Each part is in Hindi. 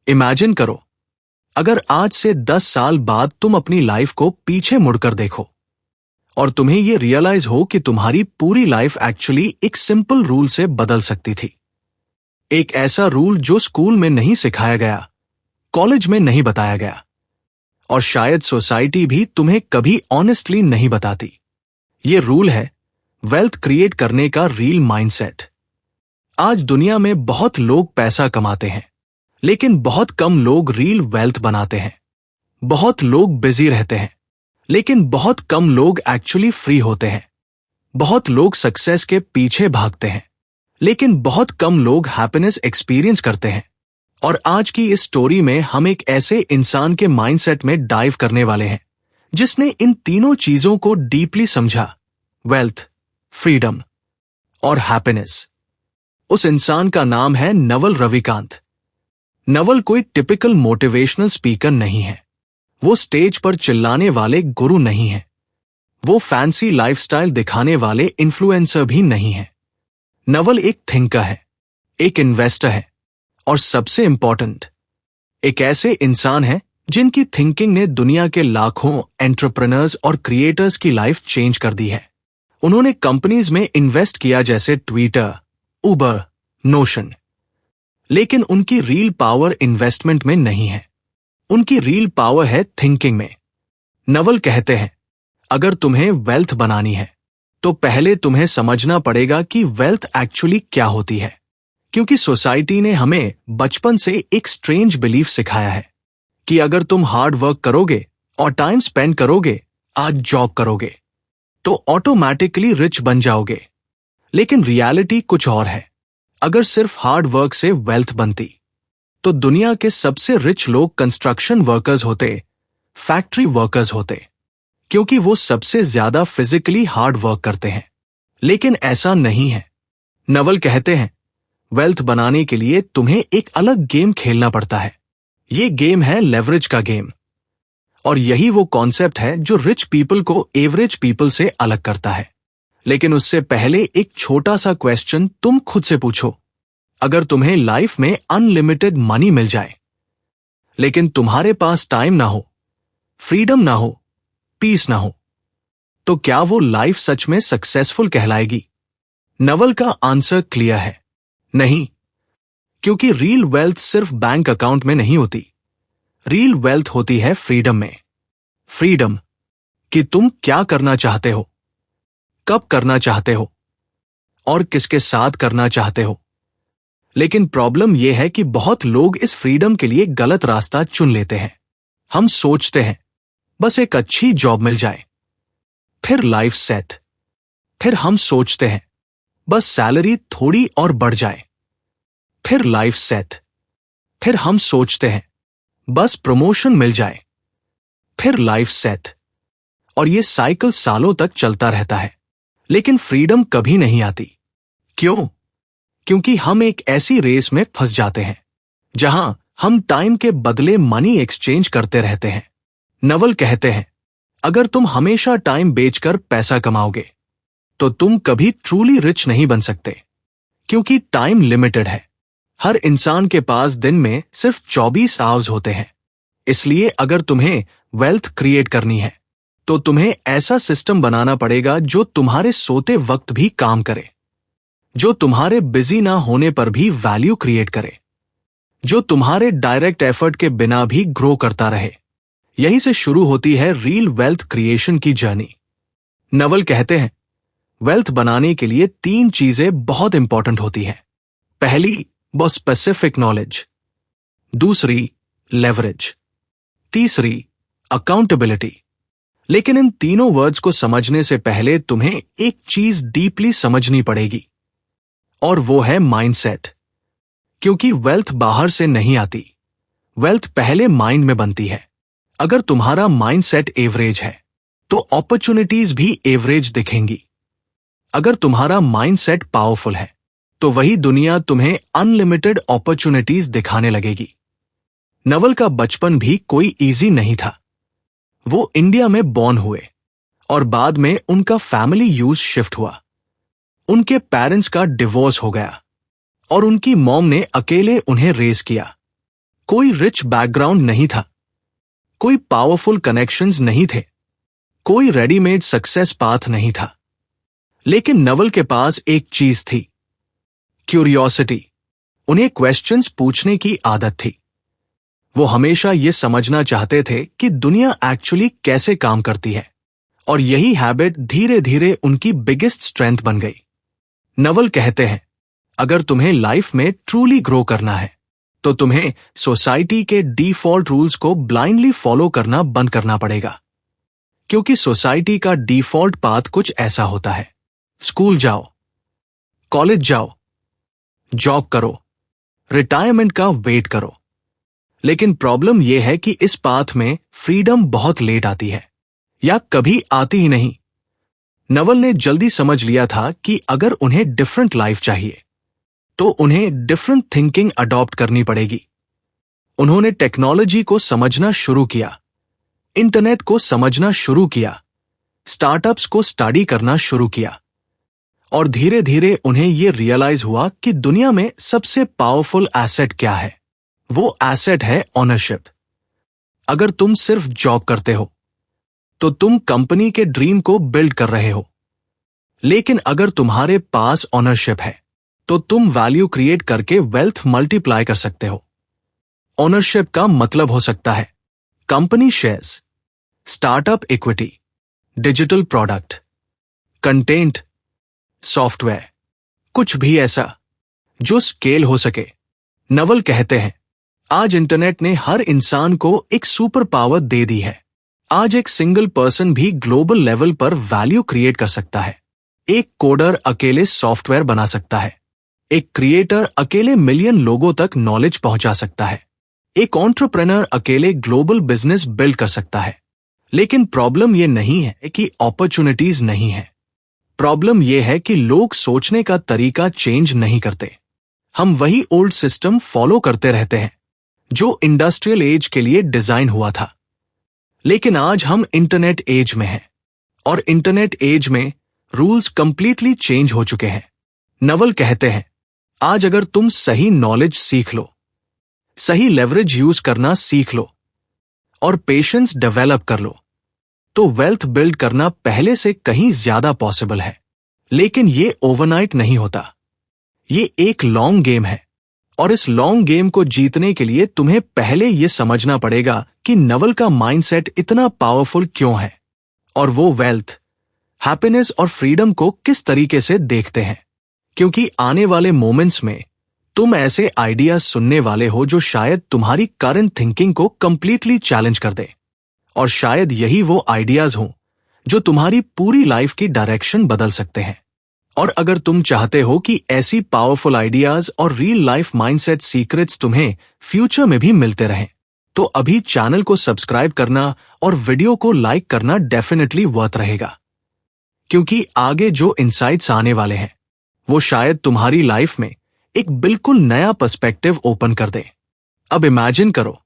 इमेजिन करो, अगर आज से 10 साल बाद तुम अपनी लाइफ को पीछे मुड़कर देखो और तुम्हें यह रियलाइज हो कि तुम्हारी पूरी लाइफ एक्चुअली एक सिंपल रूल से बदल सकती थी। एक ऐसा रूल जो स्कूल में नहीं सिखाया गया, कॉलेज में नहीं बताया गया और शायद सोसाइटी भी तुम्हें कभी ऑनेस्टली नहीं बताती। ये रूल है वेल्थ क्रिएट करने का रियल माइंडसेट। आज दुनिया में बहुत लोग पैसा कमाते हैं, लेकिन बहुत कम लोग रियल वेल्थ बनाते हैं। बहुत लोग बिजी रहते हैं, लेकिन बहुत कम लोग एक्चुअली फ्री होते हैं। बहुत लोग सक्सेस के पीछे भागते हैं, लेकिन बहुत कम लोग हैप्पीनेस एक्सपीरियंस करते हैं। और आज की इस स्टोरी में हम एक ऐसे इंसान के माइंडसेट में डाइव करने वाले हैं जिसने इन तीनों चीजों को डीपली समझा, वेल्थ, फ्रीडम और हैप्पीनेस। उस इंसान का नाम है नवल रविकांत। नवल कोई टिपिकल मोटिवेशनल स्पीकर नहीं है। वो स्टेज पर चिल्लाने वाले गुरु नहीं है। वो फैंसी लाइफस्टाइल दिखाने वाले इन्फ्लुएंसर भी नहीं है। नवल एक थिंकर है, एक इन्वेस्टर है और सबसे इंपॉर्टेंट, एक ऐसे इंसान है जिनकी थिंकिंग ने दुनिया के लाखों एंटरप्रेन्योर्स और क्रिएटर्स की लाइफ चेंज कर दी है। उन्होंने कंपनीज में इन्वेस्ट किया जैसे ट्विटर, उबर, नोशन, लेकिन उनकी रियल पावर इन्वेस्टमेंट में नहीं है। उनकी रियल पावर है थिंकिंग में। नवल कहते हैं, अगर तुम्हें वेल्थ बनानी है तो पहले तुम्हें समझना पड़ेगा कि वेल्थ एक्चुअली क्या होती है। क्योंकि सोसाइटी ने हमें बचपन से एक स्ट्रेंज बिलीफ सिखाया है कि अगर तुम हार्ड वर्क करोगे और टाइम स्पेंड करोगे, आज जॉब करोगे, तो ऑटोमैटिकली रिच बन जाओगे। लेकिन रियलिटी कुछ और है। अगर सिर्फ हार्ड वर्क से वेल्थ बनती तो दुनिया के सबसे रिच लोग कंस्ट्रक्शन वर्कर्स होते, फैक्ट्री वर्कर्स होते, क्योंकि वो सबसे ज्यादा फिजिकली हार्ड वर्क करते हैं। लेकिन ऐसा नहीं है। नवल कहते हैं, वेल्थ बनाने के लिए तुम्हें एक अलग गेम खेलना पड़ता है। ये गेम है लेवरेज का गेम। और यही वो कॉन्सेप्ट है जो रिच पीपल को एवरेज पीपल से अलग करता है। लेकिन उससे पहले एक छोटा सा क्वेश्चन तुम खुद से पूछो। अगर तुम्हें लाइफ में अनलिमिटेड मनी मिल जाए, लेकिन तुम्हारे पास टाइम ना हो, फ्रीडम ना हो, पीस ना हो, तो क्या वो लाइफ सच में सक्सेसफुल कहलाएगी? नवल का आंसर क्लियर है, नहीं। क्योंकि रियल वेल्थ सिर्फ बैंक अकाउंट में नहीं होती। रियल वेल्थ होती है फ्रीडम में। फ्रीडम कि तुम क्या करना चाहते हो, कब करना चाहते हो और किसके साथ करना चाहते हो। लेकिन प्रॉब्लम यह है कि बहुत लोग इस फ्रीडम के लिए गलत रास्ता चुन लेते हैं। हम सोचते हैं बस एक अच्छी जॉब मिल जाए, फिर लाइफ सेट। फिर हम सोचते हैं बस सैलरी थोड़ी और बढ़ जाए, फिर लाइफ सेट। फिर हम सोचते हैं बस प्रमोशन मिल जाए, फिर लाइफ सेट। और ये साइकिल सालों तक चलता रहता है, लेकिन फ्रीडम कभी नहीं आती। क्यों? क्योंकि हम एक ऐसी रेस में फंस जाते हैं जहां हम टाइम के बदले मनी एक्सचेंज करते रहते हैं। नवल कहते हैं, अगर तुम हमेशा टाइम बेचकर पैसा कमाओगे तो तुम कभी ट्रूली रिच नहीं बन सकते। क्योंकि टाइम लिमिटेड है। हर इंसान के पास दिन में सिर्फ 24 आवर्स होते हैं। इसलिए अगर तुम्हें वेल्थ क्रिएट करनी है तो तुम्हें ऐसा सिस्टम बनाना पड़ेगा जो तुम्हारे सोते वक्त भी काम करे, जो तुम्हारे बिजी ना होने पर भी वैल्यू क्रिएट करे, जो तुम्हारे डायरेक्ट एफर्ट के बिना भी ग्रो करता रहे। यहीं से शुरू होती है रियल वेल्थ क्रिएशन की जर्नी। नवल कहते हैं, वेल्थ बनाने के लिए 3 चीजें बहुत इंपॉर्टेंट होती हैं। पहली, वो स्पेसिफिक नॉलेज। दूसरी, लेवरेज। तीसरी, अकाउंटेबिलिटी। लेकिन इन तीनों वर्ड्स को समझने से पहले तुम्हें एक चीज डीपली समझनी पड़ेगी, और वो है माइंडसेट। क्योंकि वेल्थ बाहर से नहीं आती, वेल्थ पहले माइंड में बनती है। अगर तुम्हारा माइंडसेट एवरेज है तो अपॉर्चुनिटीज भी एवरेज दिखेंगी। अगर तुम्हारा माइंडसेट पावरफुल है तो वही दुनिया तुम्हें अनलिमिटेड अपॉर्चुनिटीज दिखाने लगेगी। नवल का बचपन भी कोई इजी नहीं था। वो इंडिया में बॉर्न हुए और बाद में उनका फैमिली यूज शिफ्ट हुआ। उनके पेरेंट्स का डिवोर्स हो गया और उनकी मॉम ने अकेले उन्हें रेज किया। कोई रिच बैकग्राउंड नहीं था, कोई पावरफुल कनेक्शंस नहीं थे, कोई रेडीमेड सक्सेस पाथ नहीं था। लेकिन नवल के पास एक चीज थी, क्यूरियोसिटी। उन्हें क्वेश्चंस पूछने की आदत थी। वो हमेशा ये समझना चाहते थे कि दुनिया एक्चुअली कैसे काम करती है, और यही हैबिट धीरे धीरे उनकी बिगेस्ट स्ट्रेंथ बन गई। नवल कहते हैं, अगर तुम्हें लाइफ में ट्रूली ग्रो करना है तो तुम्हें सोसाइटी के डिफॉल्ट रूल्स को ब्लाइंडली फॉलो करना बंद करना पड़ेगा। क्योंकि सोसाइटी का डिफॉल्ट पाथ कुछ ऐसा होता है, स्कूल जाओ, कॉलेज जाओ, जॉब करो, रिटायरमेंट का वेट करो। लेकिन प्रॉब्लम यह है कि इस पाथ में फ्रीडम बहुत लेट आती है, या कभी आती ही नहीं। नवल ने जल्दी समझ लिया था कि अगर उन्हें डिफरेंट लाइफ चाहिए तो उन्हें डिफरेंट थिंकिंग अडॉप्ट करनी पड़ेगी। उन्होंने टेक्नोलॉजी को समझना शुरू किया, इंटरनेट को समझना शुरू किया, स्टार्टअप्स को स्टडी करना शुरू किया, और धीरे धीरे उन्हें यह रियलाइज हुआ कि दुनिया में सबसे पावरफुल एसेट क्या है। वो एसेट है ऑनरशिप। अगर तुम सिर्फ जॉब करते हो तो तुम कंपनी के ड्रीम को बिल्ड कर रहे हो, लेकिन अगर तुम्हारे पास ऑनरशिप है तो तुम वैल्यू क्रिएट करके वेल्थ मल्टीप्लाई कर सकते हो। ओनरशिप का मतलब हो सकता है company shares, startup equity, digital product, content, software, कुछ भी ऐसा जो स्केल हो सके। नवल कहते हैं, आज इंटरनेट ने हर इंसान को एक सुपर पावर दे दी है। आज एक सिंगल पर्सन भी ग्लोबल लेवल पर वैल्यू क्रिएट कर सकता है। एक कोडर अकेले सॉफ्टवेयर बना सकता है, एक क्रिएटर अकेले मिलियन लोगों तक नॉलेज पहुंचा सकता है, एक एंटरप्रेन्योर अकेले ग्लोबल बिजनेस बिल्ड कर सकता है। लेकिन प्रॉब्लम यह नहीं है कि अपॉर्चुनिटीज नहीं है, प्रॉब्लम यह है कि लोग सोचने का तरीका चेंज नहीं करते। हम वही ओल्ड सिस्टम फॉलो करते रहते हैं जो इंडस्ट्रियल एज के लिए डिजाइन हुआ था। लेकिन आज हम इंटरनेट एज में हैं, और इंटरनेट एज में रूल्स कंप्लीटली चेंज हो चुके हैं। नवल कहते हैं, आज अगर तुम सही नॉलेज सीख लो, सही लेवरेज यूज करना सीख लो, और पेशेंस डेवलप कर लो, तो वेल्थ बिल्ड करना पहले से कहीं ज्यादा पॉसिबल है। लेकिन ये ओवरनाइट नहीं होता, ये एक लॉन्ग गेम है, और इस लॉन्ग गेम को जीतने के लिए तुम्हें पहले यह समझना पड़ेगा कि नवल का माइंडसेट इतना पावरफुल क्यों है, और वो वेल्थ, हैप्पीनेस और फ्रीडम को किस तरीके से देखते हैं। क्योंकि आने वाले मोमेंट्स में तुम ऐसे आइडियाज सुनने वाले हो जो शायद तुम्हारी करंट थिंकिंग को कंप्लीटली चैलेंज कर दे, और शायद यही वो आइडियाज हों जो तुम्हारी पूरी लाइफ की डायरेक्शन बदल सकते हैं। और अगर तुम चाहते हो कि ऐसी पावरफुल आइडियाज और रियल लाइफ माइंडसेट सीक्रेट्स तुम्हें फ्यूचर में भी मिलते रहें, तो अभी चैनल को सब्सक्राइब करना और वीडियो को लाइक करना डेफिनेटली वर्थ रहेगा। क्योंकि आगे जो इनसाइट्स आने वाले हैं वो शायद तुम्हारी लाइफ में एक बिल्कुल नया पर्सपेक्टिव ओपन कर दे। अब इमेजिन करो,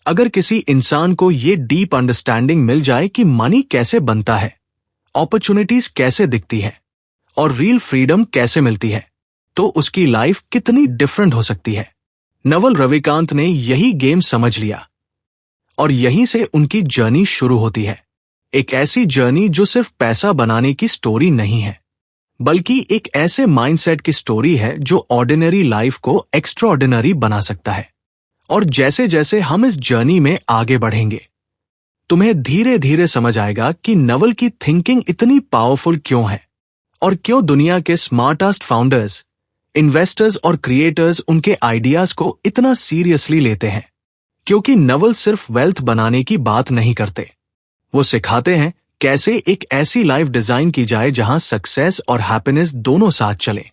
अगर किसी इंसान को ये डीप अंडरस्टैंडिंग मिल जाए कि मनी कैसे बनता है, अपॉर्चुनिटीज कैसे दिखती है, और रियल फ्रीडम कैसे मिलती है, तो उसकी लाइफ कितनी डिफरेंट हो सकती है। नवल रविकांत ने यही गेम समझ लिया, और यहीं से उनकी जर्नी शुरू होती है। एक ऐसी जर्नी जो सिर्फ पैसा बनाने की स्टोरी नहीं है, बल्कि एक ऐसे माइंडसेट की स्टोरी है जो ऑर्डिनरी लाइफ को एक्स्ट्राऑर्डिनरी बना सकता है। और जैसे जैसे हम इस जर्नी में आगे बढ़ेंगे, तुम्हें धीरे धीरे समझ आएगा कि नवल की थिंकिंग इतनी पावरफुल क्यों है, और क्यों दुनिया के स्मार्टेस्ट फाउंडर्स, इन्वेस्टर्स और क्रिएटर्स उनके आइडियाज को इतना सीरियसली लेते हैं। क्योंकि नवल सिर्फ वेल्थ बनाने की बात नहीं करते, वो सिखाते हैं कैसे एक ऐसी लाइफ डिजाइन की जाए जहां सक्सेस और हैप्पीनेस दोनों साथ चले।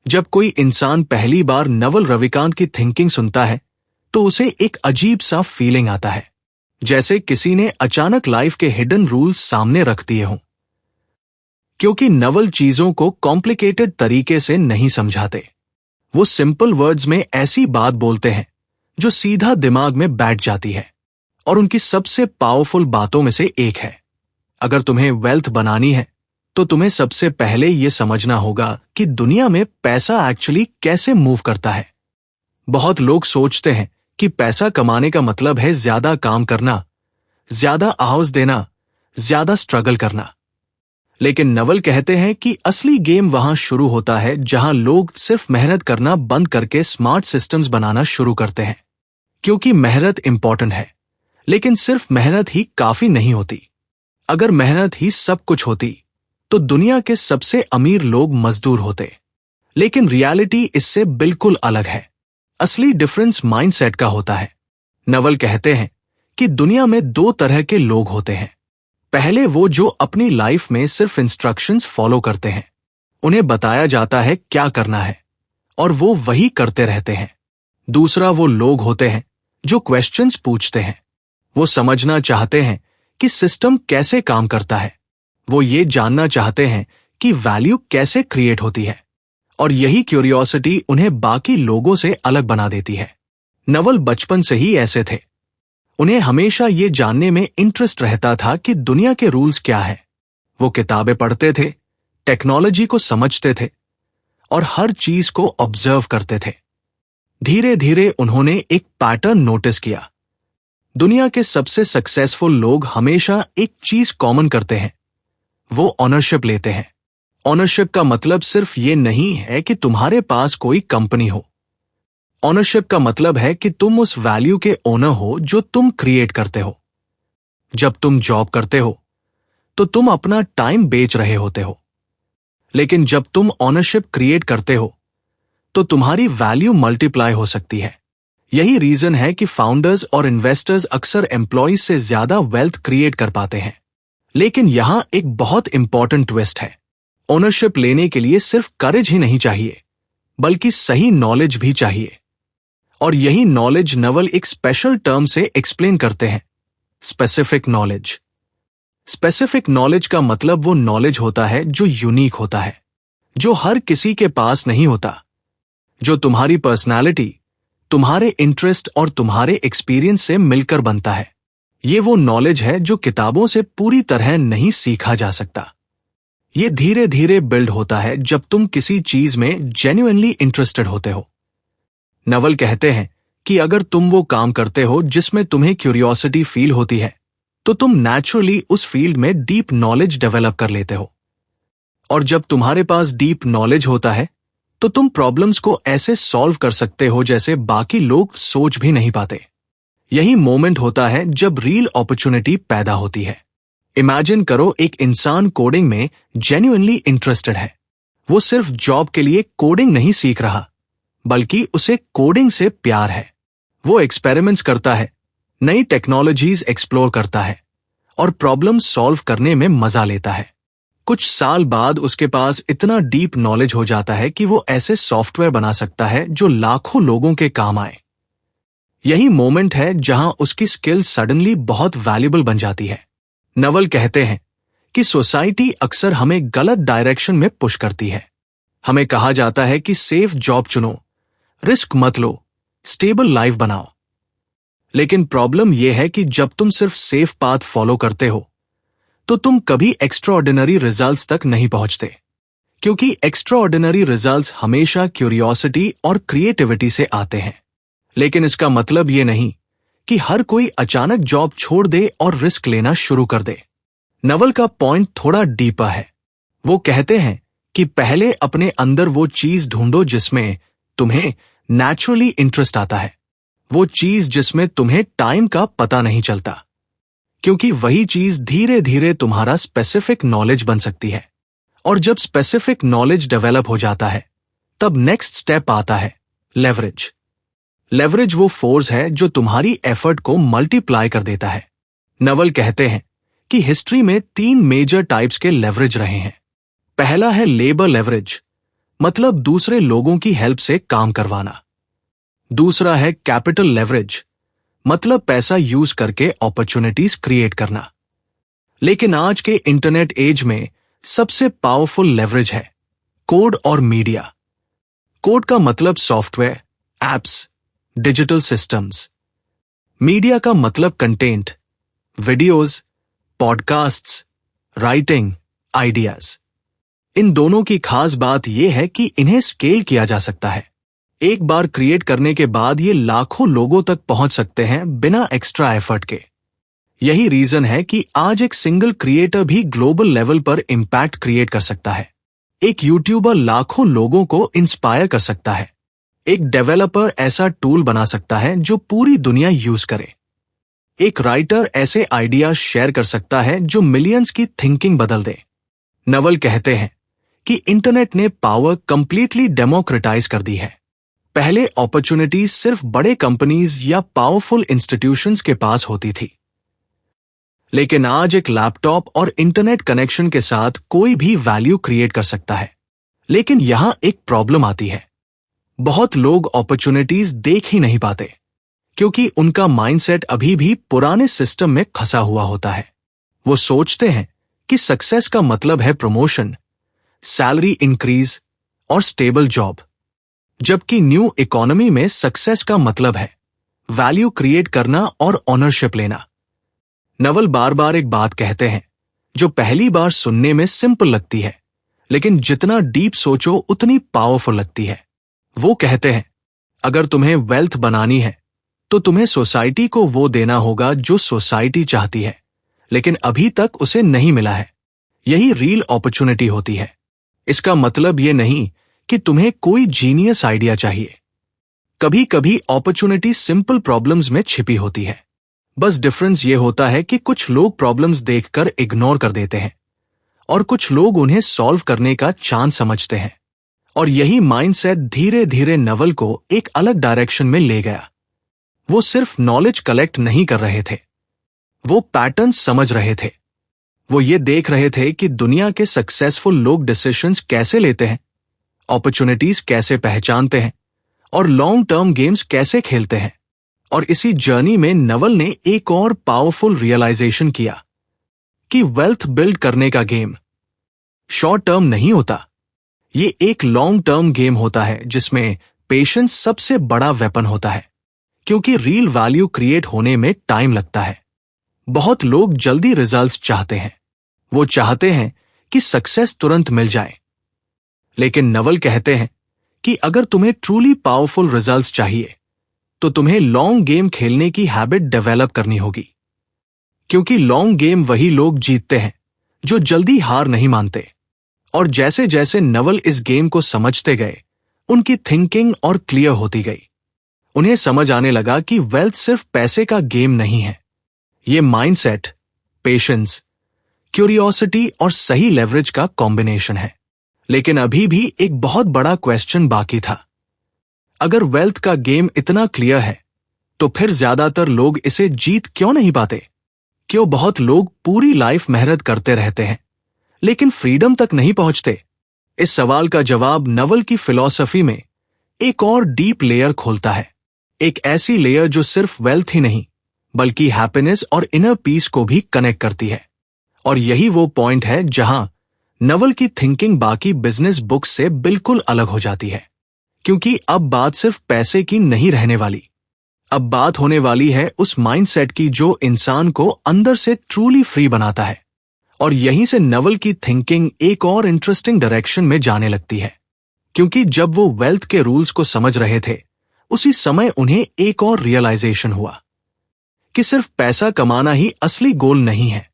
जब कोई इंसान पहली बार नवल रविकांत की थिंकिंग सुनता है तो उसे एक अजीब सा फीलिंग आता है, जैसे किसी ने अचानक लाइफ के हिडन रूल्स सामने रख दिए हों। क्योंकि नवल चीजों को कॉम्प्लिकेटेड तरीके से नहीं समझाते, वो सिंपल वर्ड्स में ऐसी बात बोलते हैं जो सीधा दिमाग में बैठ जाती है, और उनकी सबसे पावरफुल बातों में से एक है, अगर तुम्हें वेल्थ बनानी है तो तुम्हें सबसे पहले यह समझना होगा कि दुनिया में पैसा एक्चुअली कैसे मूव करता है। बहुत लोग सोचते हैं कि पैसा कमाने का मतलब है ज्यादा काम करना, ज्यादा आवाज देना, ज्यादा स्ट्रगल करना। लेकिन नवल कहते हैं कि असली गेम वहां शुरू होता है जहां लोग सिर्फ मेहनत करना बंद करके स्मार्ट सिस्टम्स बनाना शुरू करते हैं। क्योंकि मेहनत इंपॉर्टेंट है, लेकिन सिर्फ मेहनत ही काफी नहीं होती। अगर मेहनत ही सब कुछ होती तो दुनिया के सबसे अमीर लोग मजदूर होते। लेकिन रियलिटी इससे बिल्कुल अलग है। असली डिफरेंस माइंडसेट का होता है। नवल कहते हैं कि दुनिया में दो तरह के लोग होते हैं। पहले वो जो अपनी लाइफ में सिर्फ इंस्ट्रक्शंस फॉलो करते हैं, उन्हें बताया जाता है क्या करना है और वो वही करते रहते हैं। दूसरा वो लोग होते हैं जो क्वेश्चंस पूछते हैं। वो समझना चाहते हैं कि सिस्टम कैसे काम करता है। वो ये जानना चाहते हैं कि वैल्यू कैसे क्रिएट होती है, और यही क्यूरियोसिटी उन्हें बाकी लोगों से अलग बना देती है। नवल बचपन से ही ऐसे थे। उन्हें हमेशा ये जानने में इंटरेस्ट रहता था कि दुनिया के रूल्स क्या है। वो किताबें पढ़ते थे, टेक्नोलॉजी को समझते थे और हर चीज को ऑब्जर्व करते थे। धीरे धीरे उन्होंने एक पैटर्न नोटिस किया। दुनिया के सबसे सक्सेसफुल लोग हमेशा एक चीज कॉमन करते हैं, वो ऑनरशिप लेते हैं। ऑनरशिप का मतलब सिर्फ ये नहीं है कि तुम्हारे पास कोई कंपनी हो। ऑनरशिप का मतलब है कि तुम उस वैल्यू के ओनर हो जो तुम क्रिएट करते हो। जब तुम जॉब करते हो तो तुम अपना टाइम बेच रहे होते हो, लेकिन जब तुम ऑनरशिप क्रिएट करते हो तो तुम्हारी वैल्यू मल्टीप्लाई हो सकती है। यही रीजन है कि फाउंडर्स और इन्वेस्टर्स अक्सर एम्प्लॉयज से ज्यादा वेल्थ क्रिएट कर पाते हैं। लेकिन यहां एक बहुत इंपॉर्टेंट ट्विस्ट है। ओनरशिप लेने के लिए सिर्फ करेज ही नहीं चाहिए, बल्कि सही नॉलेज भी चाहिए। और यही नॉलेज नवल एक स्पेशल टर्म से एक्सप्लेन करते हैं, स्पेसिफिक नॉलेज। स्पेसिफिक नॉलेज का मतलब वो नॉलेज होता है जो यूनिक होता है, जो हर किसी के पास नहीं होता, जो तुम्हारी पर्सनालिटी, तुम्हारे इंटरेस्ट और तुम्हारे एक्सपीरियंस से मिलकर बनता है। ये वो नॉलेज है जो किताबों से पूरी तरह नहीं सीखा जा सकता। ये धीरे धीरे बिल्ड होता है जब तुम किसी चीज में जेन्युइनली इंटरेस्टेड होते हो। नवल कहते हैं कि अगर तुम वो काम करते हो जिसमें तुम्हें क्यूरियोसिटी फील होती है, तो तुम नेचुरली उस फील्ड में डीप नॉलेज डेवलप कर लेते हो। और जब तुम्हारे पास डीप नॉलेज होता है तो तुम प्रॉब्लम्स को ऐसे सॉल्व कर सकते हो जैसे बाकी लोग सोच भी नहीं पाते। यही मोमेंट होता है जब रियल अपॉर्चुनिटी पैदा होती है। इमेजिन करो, एक इंसान कोडिंग में जेन्युइनली इंटरेस्टेड है। वो सिर्फ जॉब के लिए कोडिंग नहीं सीख रहा, बल्कि उसे कोडिंग से प्यार है। वो एक्सपेरिमेंट्स करता है, नई टेक्नोलॉजीज एक्सप्लोर करता है और प्रॉब्लम सॉल्व करने में मजा लेता है। कुछ साल बाद उसके पास इतना डीप नॉलेज हो जाता है कि वो ऐसे सॉफ्टवेयर बना सकता है जो लाखों लोगों के काम आए। यही मोमेंट है जहां उसकी स्किल सडनली बहुत वैल्यूबल बन जाती है। नवल कहते हैं कि सोसाइटी अक्सर हमें गलत डायरेक्शन में पुश करती है। हमें कहा जाता है कि सेफ जॉब चुनो, रिस्क मत लो, स्टेबल लाइफ बनाओ। लेकिन प्रॉब्लम यह है कि जब तुम सिर्फ सेफ पाथ फॉलो करते हो तो तुम कभी एक्स्ट्राऑर्डिनरी रिजल्ट्स तक नहीं पहुंचते, क्योंकि एक्स्ट्राऑर्डिनरी रिजल्ट्स हमेशा क्यूरियोसिटी और क्रिएटिविटी से आते हैं। लेकिन इसका मतलब यह नहीं कि हर कोई अचानक जॉब छोड़ दे और रिस्क लेना शुरू कर दे। नवल का पॉइंट थोड़ा डीपर है। वो कहते हैं कि पहले अपने अंदर वो चीज ढूंढो जिसमें तुम्हें नेचुरली इंटरेस्ट आता है, वो चीज जिसमें तुम्हें टाइम का पता नहीं चलता, क्योंकि वही चीज धीरे धीरे तुम्हारा स्पेसिफिक नॉलेज बन सकती है। और जब स्पेसिफिक नॉलेज डेवलप हो जाता है, तब नेक्स्ट स्टेप आता है लेवरेज। लेवरेज वो फोर्स है जो तुम्हारी एफर्ट को मल्टीप्लाई कर देता है। नवल कहते हैं कि हिस्ट्री में 3 मेजर टाइप्स के लेवरेज रहे हैं। पहला है लेबर लेवरेज, मतलब दूसरे लोगों की हेल्प से काम करवाना। दूसरा है कैपिटल लेवरेज, मतलब पैसा यूज करके अपॉर्चुनिटीज क्रिएट करना। लेकिन आज के इंटरनेट एज में सबसे पावरफुल लेवरेज है कोड और मीडिया। कोड का मतलब software, apps, digital systems. Media का मतलब content, videos, podcasts, writing, ideas. इन दोनों की खास बात यह है कि इन्हें स्केल किया जा सकता है। एक बार क्रिएट करने के बाद ये लाखों लोगों तक पहुंच सकते हैं बिना एक्स्ट्रा एफर्ट के। यही रीजन है कि आज एक सिंगल क्रिएटर भी ग्लोबल लेवल पर इम्पैक्ट क्रिएट कर सकता है। एक यूट्यूबर लाखों लोगों को इंस्पायर कर सकता है। एक डेवलपर ऐसा टूल बना सकता है जो पूरी दुनिया यूज करे। एक राइटर ऐसे आइडियाज शेयर कर सकता है जो मिलियंस की थिंकिंग बदल दे। नवल कहते हैं कि इंटरनेट ने पावर कंप्लीटली डेमोक्रेटाइज कर दी है। पहले अपॉर्चुनिटीज सिर्फ बड़े कंपनीज या पावरफुल इंस्टीट्यूशंस के पास होती थी, लेकिन आज एक लैपटॉप और इंटरनेट कनेक्शन के साथ कोई भी वैल्यू क्रिएट कर सकता है। लेकिन यहां एक प्रॉब्लम आती है। बहुत लोग अपॉर्चुनिटीज देख ही नहीं पाते क्योंकि उनका माइंडसेट अभी भी पुराने सिस्टम में फंसा हुआ होता है। वो सोचते हैं कि सक्सेस का मतलब है प्रमोशन, सैलरी इंक्रीज और स्टेबल जॉब, जबकि न्यू इकोनॉमी में सक्सेस का मतलब है वैल्यू क्रिएट करना और ऑनरशिप लेना। नवल बार बार एक बात कहते हैं जो पहली बार सुनने में सिंपल लगती है, लेकिन जितना डीप सोचो उतनी पावरफुल लगती है। वो कहते हैं, अगर तुम्हें वेल्थ बनानी है तो तुम्हें सोसाइटी को वो देना होगा जो सोसाइटी चाहती है, लेकिन अभी तक उसे नहीं मिला है। यही रियल अपॉर्चुनिटी होती है। इसका मतलब ये नहीं कि तुम्हें कोई जीनियस आइडिया चाहिए। कभी कभी अपॉर्चुनिटी सिंपल प्रॉब्लम्स में छिपी होती है। बस डिफरेंस ये होता है कि कुछ लोग प्रॉब्लम्स देखकर इग्नोर कर देते हैं और कुछ लोग उन्हें सॉल्व करने का चांस समझते हैं। और यही माइंडसेट धीरे धीरे नवल को एक अलग डायरेक्शन में ले गया। वो सिर्फ नॉलेज कलेक्ट नहीं कर रहे थे, वो पैटर्न समझ रहे थे। वो ये देख रहे थे कि दुनिया के सक्सेसफुल लोग डिसीजंस कैसे लेते हैं, अपॉर्चुनिटीज कैसे पहचानते हैं और लॉन्ग टर्म गेम्स कैसे खेलते हैं। और इसी जर्नी में नवल ने एक और पावरफुल रियलाइजेशन किया कि वेल्थ बिल्ड करने का गेम शॉर्ट टर्म नहीं होता। ये एक लॉन्ग टर्म गेम होता है जिसमें पेशेंस सबसे बड़ा वेपन होता है, क्योंकि रियल वैल्यू क्रिएट होने में टाइम लगता है। बहुत लोग जल्दी रिजल्ट्स चाहते हैं। वो चाहते हैं कि सक्सेस तुरंत मिल जाए। लेकिन नवल कहते हैं कि अगर तुम्हें ट्रूली पावरफुल रिजल्ट्स चाहिए तो तुम्हें लॉन्ग गेम खेलने की हैबिट डेवलप करनी होगी, क्योंकि लॉन्ग गेम वही लोग जीतते हैं जो जल्दी हार नहीं मानते। और जैसे जैसे नवल इस गेम को समझते गए, उनकी थिंकिंग और क्लियर होती गई। उन्हें समझ आने लगा कि वेल्थ सिर्फ पैसे का गेम नहीं है। ये माइंडसेट, पेशेंस, क्यूरियोसिटी और सही लेवरेज का कॉम्बिनेशन है। लेकिन अभी भी एक बहुत बड़ा क्वेश्चन बाकी था। अगर वेल्थ का गेम इतना क्लियर है तो फिर ज्यादातर लोग इसे जीत क्यों नहीं पाते? क्यों बहुत लोग पूरी लाइफ मेहनत करते रहते हैं लेकिन फ्रीडम तक नहीं पहुंचते? इस सवाल का जवाब नवल की फिलॉसफी में एक और डीप लेयर खोलता है। एक ऐसी लेयर जो सिर्फ वेल्थ ही नहीं बल्कि हैप्पीनेस और इनर पीस को भी कनेक्ट करती है। और यही वो पॉइंट है जहां नवल की थिंकिंग बाकी बिजनेस बुक्स से बिल्कुल अलग हो जाती है, क्योंकि अब बात सिर्फ पैसे की नहीं रहने वाली। अब बात होने वाली है उस माइंडसेट की जो इंसान को अंदर से ट्रूली फ्री बनाता है। और यहीं से नवल की थिंकिंग एक और इंटरेस्टिंग डायरेक्शन में जाने लगती है, क्योंकि जब वो वेल्थ के रूल्स को समझ रहे थे उसी समय उन्हें एक और रियलाइजेशन हुआ कि सिर्फ पैसा कमाना ही असली गोल नहीं है।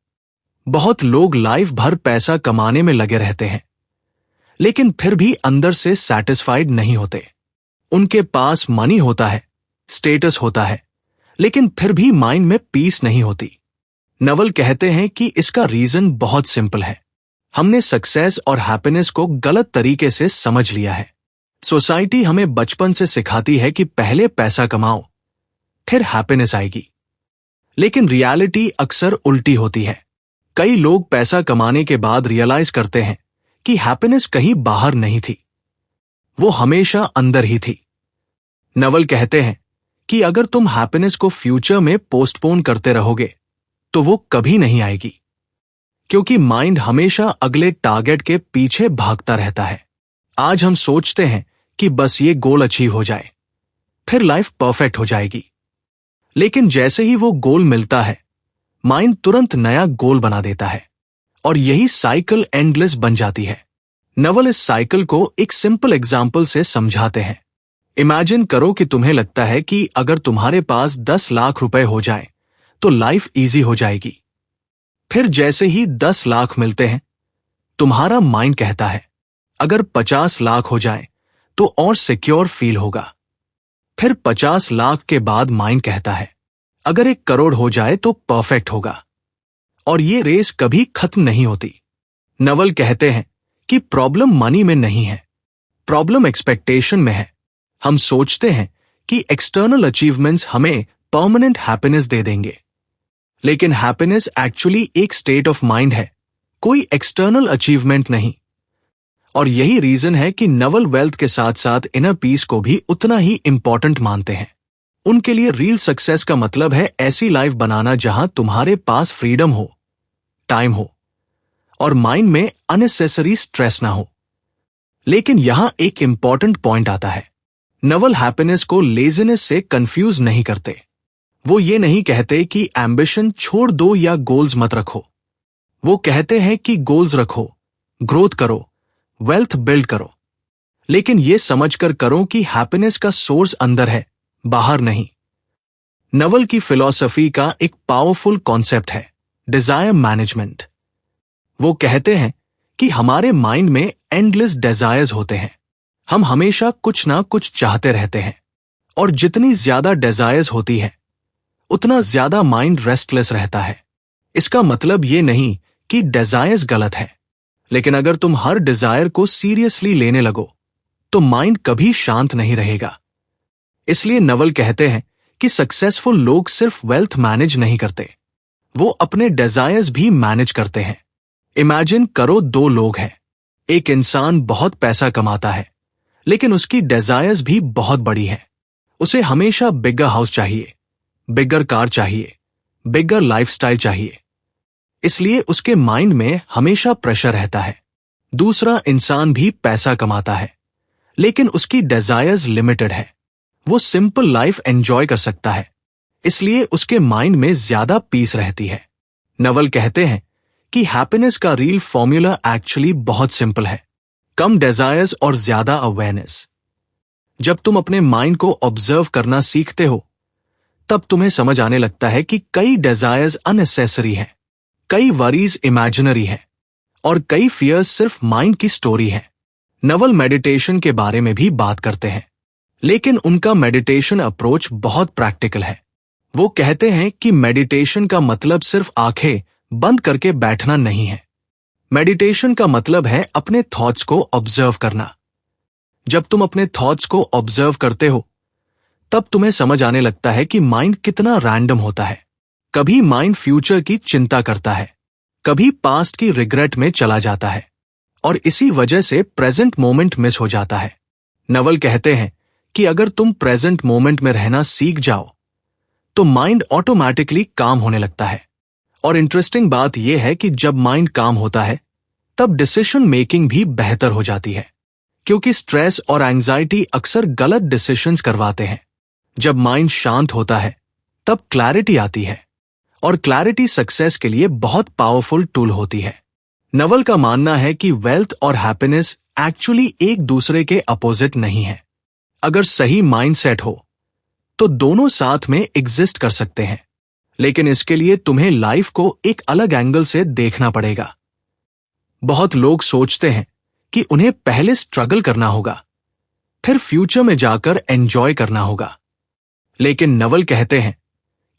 बहुत लोग लाइफ भर पैसा कमाने में लगे रहते हैं लेकिन फिर भी अंदर से सैटिस्फाइड नहीं होते। उनके पास मनी होता है, स्टेटस होता है, लेकिन फिर भी माइंड में पीस नहीं होती। नवल कहते हैं कि इसका रीजन बहुत सिंपल है। हमने सक्सेस और हैप्पीनेस को गलत तरीके से समझ लिया है। सोसाइटी हमें बचपन से सिखाती है कि पहले पैसा कमाओ फिर हैप्पीनेस आएगी, लेकिन रियलिटी अक्सर उल्टी होती है। कई लोग पैसा कमाने के बाद रियलाइज करते हैं कि हैप्पीनेस कहीं बाहर नहीं थी, वो हमेशा अंदर ही थी। नवल कहते हैं कि अगर तुम हैप्पीनेस को फ्यूचर में पोस्टपोन करते रहोगे तो वो कभी नहीं आएगी, क्योंकि माइंड हमेशा अगले टारगेट के पीछे भागता रहता है। आज हम सोचते हैं कि बस ये गोल अचीव हो जाए फिर लाइफ परफेक्ट हो जाएगी, लेकिन जैसे ही वो गोल मिलता है माइंड तुरंत नया गोल बना देता है और यही साइकिल एंडलेस बन जाती है। नवल इस साइकिल को एक सिंपल एग्जाम्पल से समझाते हैं। इमेजिन करो कि तुम्हें लगता है कि अगर तुम्हारे पास 10 लाख रुपए हो जाए तो लाइफ इजी हो जाएगी। फिर जैसे ही 10 लाख मिलते हैं, तुम्हारा माइंड कहता है अगर 50 लाख हो जाए तो और सिक्योर फील होगा। फिर 50 लाख के बाद माइंड कहता है अगर 1 करोड़ हो जाए तो परफेक्ट होगा। और ये रेस कभी खत्म नहीं होती। नवल कहते हैं कि प्रॉब्लम मनी में नहीं है, प्रॉब्लम एक्सपेक्टेशन में है। हम सोचते हैं कि एक्सटर्नल अचीवमेंट्स हमें परमानेंट हैप्पीनेस दे देंगे, लेकिन हैप्पीनेस एक्चुअली एक स्टेट ऑफ माइंड है, कोई एक्सटर्नल अचीवमेंट नहीं। और यही रीजन है कि नवल वेल्थ के साथ साथ इनर पीस को भी उतना ही इंपॉर्टेंट मानते हैं। उनके लिए रियल सक्सेस का मतलब है ऐसी लाइफ बनाना जहां तुम्हारे पास फ्रीडम हो, टाइम हो और माइंड में अननेसेसरी स्ट्रेस ना हो। लेकिन यहां एक इंपॉर्टेंट पॉइंट आता है। नवल हैप्पीनेस को लेजीनेस से कंफ्यूज नहीं करते। वो ये नहीं कहते कि एम्बिशन छोड़ दो या गोल्स मत रखो। वो कहते हैं कि गोल्स रखो, ग्रोथ करो, वेल्थ बिल्ड करो, लेकिन ये समझकर करो कि हैप्पीनेस का सोर्स अंदर है, बाहर नहीं। नवल की फिलॉसफी का एक पावरफुल कॉन्सेप्ट है डिजायर मैनेजमेंट। वो कहते हैं कि हमारे माइंड में एंडलेस डिजायर्स होते हैं। हम हमेशा कुछ ना कुछ चाहते रहते हैं, और जितनी ज्यादा डिजायर्स होती है उतना ज्यादा माइंड रेस्टलेस रहता है। इसका मतलब ये नहीं कि डिजायर्स गलत है, लेकिन अगर तुम हर डिजायर को सीरियसली लेने लगो तो माइंड कभी शांत नहीं रहेगा। इसलिए नवल कहते हैं कि सक्सेसफुल लोग सिर्फ वेल्थ मैनेज नहीं करते, वो अपने डिजायर्स भी मैनेज करते हैं। इमेजिन करो 2 लोग हैं। एक इंसान बहुत पैसा कमाता है, लेकिन उसकी डिजायर्स भी बहुत बड़ी हैं। उसे हमेशा बिगर हाउस चाहिए, बिगर कार चाहिए, बिगर लाइफस्टाइल चाहिए। इसलिए उसके माइंड में हमेशा प्रेशर रहता है। दूसरा इंसान भी पैसा कमाता है, लेकिन उसकी डिजायर्स लिमिटेड है। वो सिंपल लाइफ एंजॉय कर सकता है, इसलिए उसके माइंड में ज्यादा पीस रहती है। नवल कहते हैं कि हैप्पीनेस का रियल फॉर्मूला एक्चुअली बहुत सिंपल है, कम डिजायर्स और ज्यादा अवेयरनेस। जब तुम अपने माइंड को ऑब्जर्व करना सीखते हो, तब तुम्हें समझ आने लगता है कि कई डिजायर्स अननेसेसरी हैं, कई वरीज इमेजिनरी हैं, और कई फियर्स सिर्फ माइंड की स्टोरी है। नवल मेडिटेशन के बारे में भी बात करते हैं, लेकिन उनका मेडिटेशन अप्रोच बहुत प्रैक्टिकल है। वो कहते हैं कि मेडिटेशन का मतलब सिर्फ आंखें बंद करके बैठना नहीं है। मेडिटेशन का मतलब है अपने थॉट्स को ऑब्जर्व करना। जब तुम अपने थॉट्स को ऑब्जर्व करते हो, तब तुम्हें समझ आने लगता है कि माइंड कितना रैंडम होता है। कभी माइंड फ्यूचर की चिंता करता है, कभी पास्ट की रिग्रेट में चला जाता है, और इसी वजह से प्रेजेंट मोमेंट मिस हो जाता है। नवल कहते हैं कि अगर तुम प्रेजेंट मोमेंट में रहना सीख जाओ तो माइंड ऑटोमेटिकली काम होने लगता है। और इंटरेस्टिंग बात यह है कि जब माइंड काम होता है तब डिसीजन मेकिंग भी बेहतर हो जाती है, क्योंकि स्ट्रेस और एंजाइटी अक्सर गलत डिसीजंस करवाते हैं। जब माइंड शांत होता है तब क्लैरिटी आती है, और क्लैरिटी सक्सेस के लिए बहुत पावरफुल टूल होती है। नवल का मानना है कि वेल्थ और हैप्पीनेस एक्चुअली एक दूसरे के अपोजिट नहीं है। अगर सही माइंडसेट हो तो दोनों साथ में एग्जिस्ट कर सकते हैं, लेकिन इसके लिए तुम्हें लाइफ को एक अलग एंगल से देखना पड़ेगा। बहुत लोग सोचते हैं कि उन्हें पहले स्ट्रगल करना होगा, फिर फ्यूचर में जाकर एंजॉय करना होगा। लेकिन नवल कहते हैं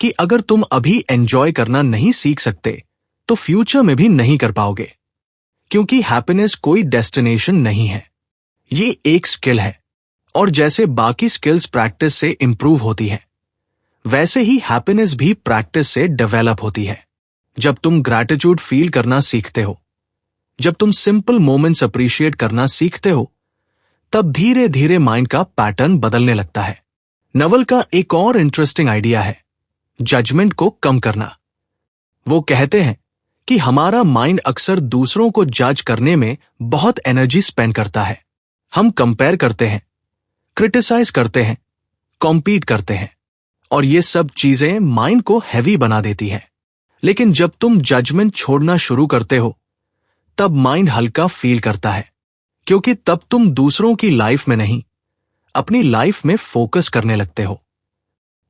कि अगर तुम अभी एंजॉय करना नहीं सीख सकते तो फ्यूचर में भी नहीं कर पाओगे, क्योंकि हैप्पीनेस कोई डेस्टिनेशन नहीं है, ये एक स्किल है। और जैसे बाकी स्किल्स प्रैक्टिस से इंप्रूव होती है, वैसे ही हैप्पीनेस भी प्रैक्टिस से डेवलप होती है। जब तुम ग्रैटिट्यूड फील करना सीखते हो, जब तुम सिंपल मोमेंट्स अप्रिशिएट करना सीखते हो, तब धीरे धीरे माइंड का पैटर्न बदलने लगता है। नवल का एक और इंटरेस्टिंग आइडिया है जजमेंट को कम करना। वो कहते हैं कि हमारा माइंड अक्सर दूसरों को जज करने में बहुत एनर्जी स्पेंड करता है। हम कंपेयर करते हैं, क्रिटिसाइज करते हैं, कॉम्पीट करते हैं, और ये सब चीजें माइंड को हैवी बना देती हैं। लेकिन जब तुम जजमेंट छोड़ना शुरू करते हो, तब माइंड हल्का फील करता है, क्योंकि तब तुम दूसरों की लाइफ में नहीं, अपनी लाइफ में फोकस करने लगते हो।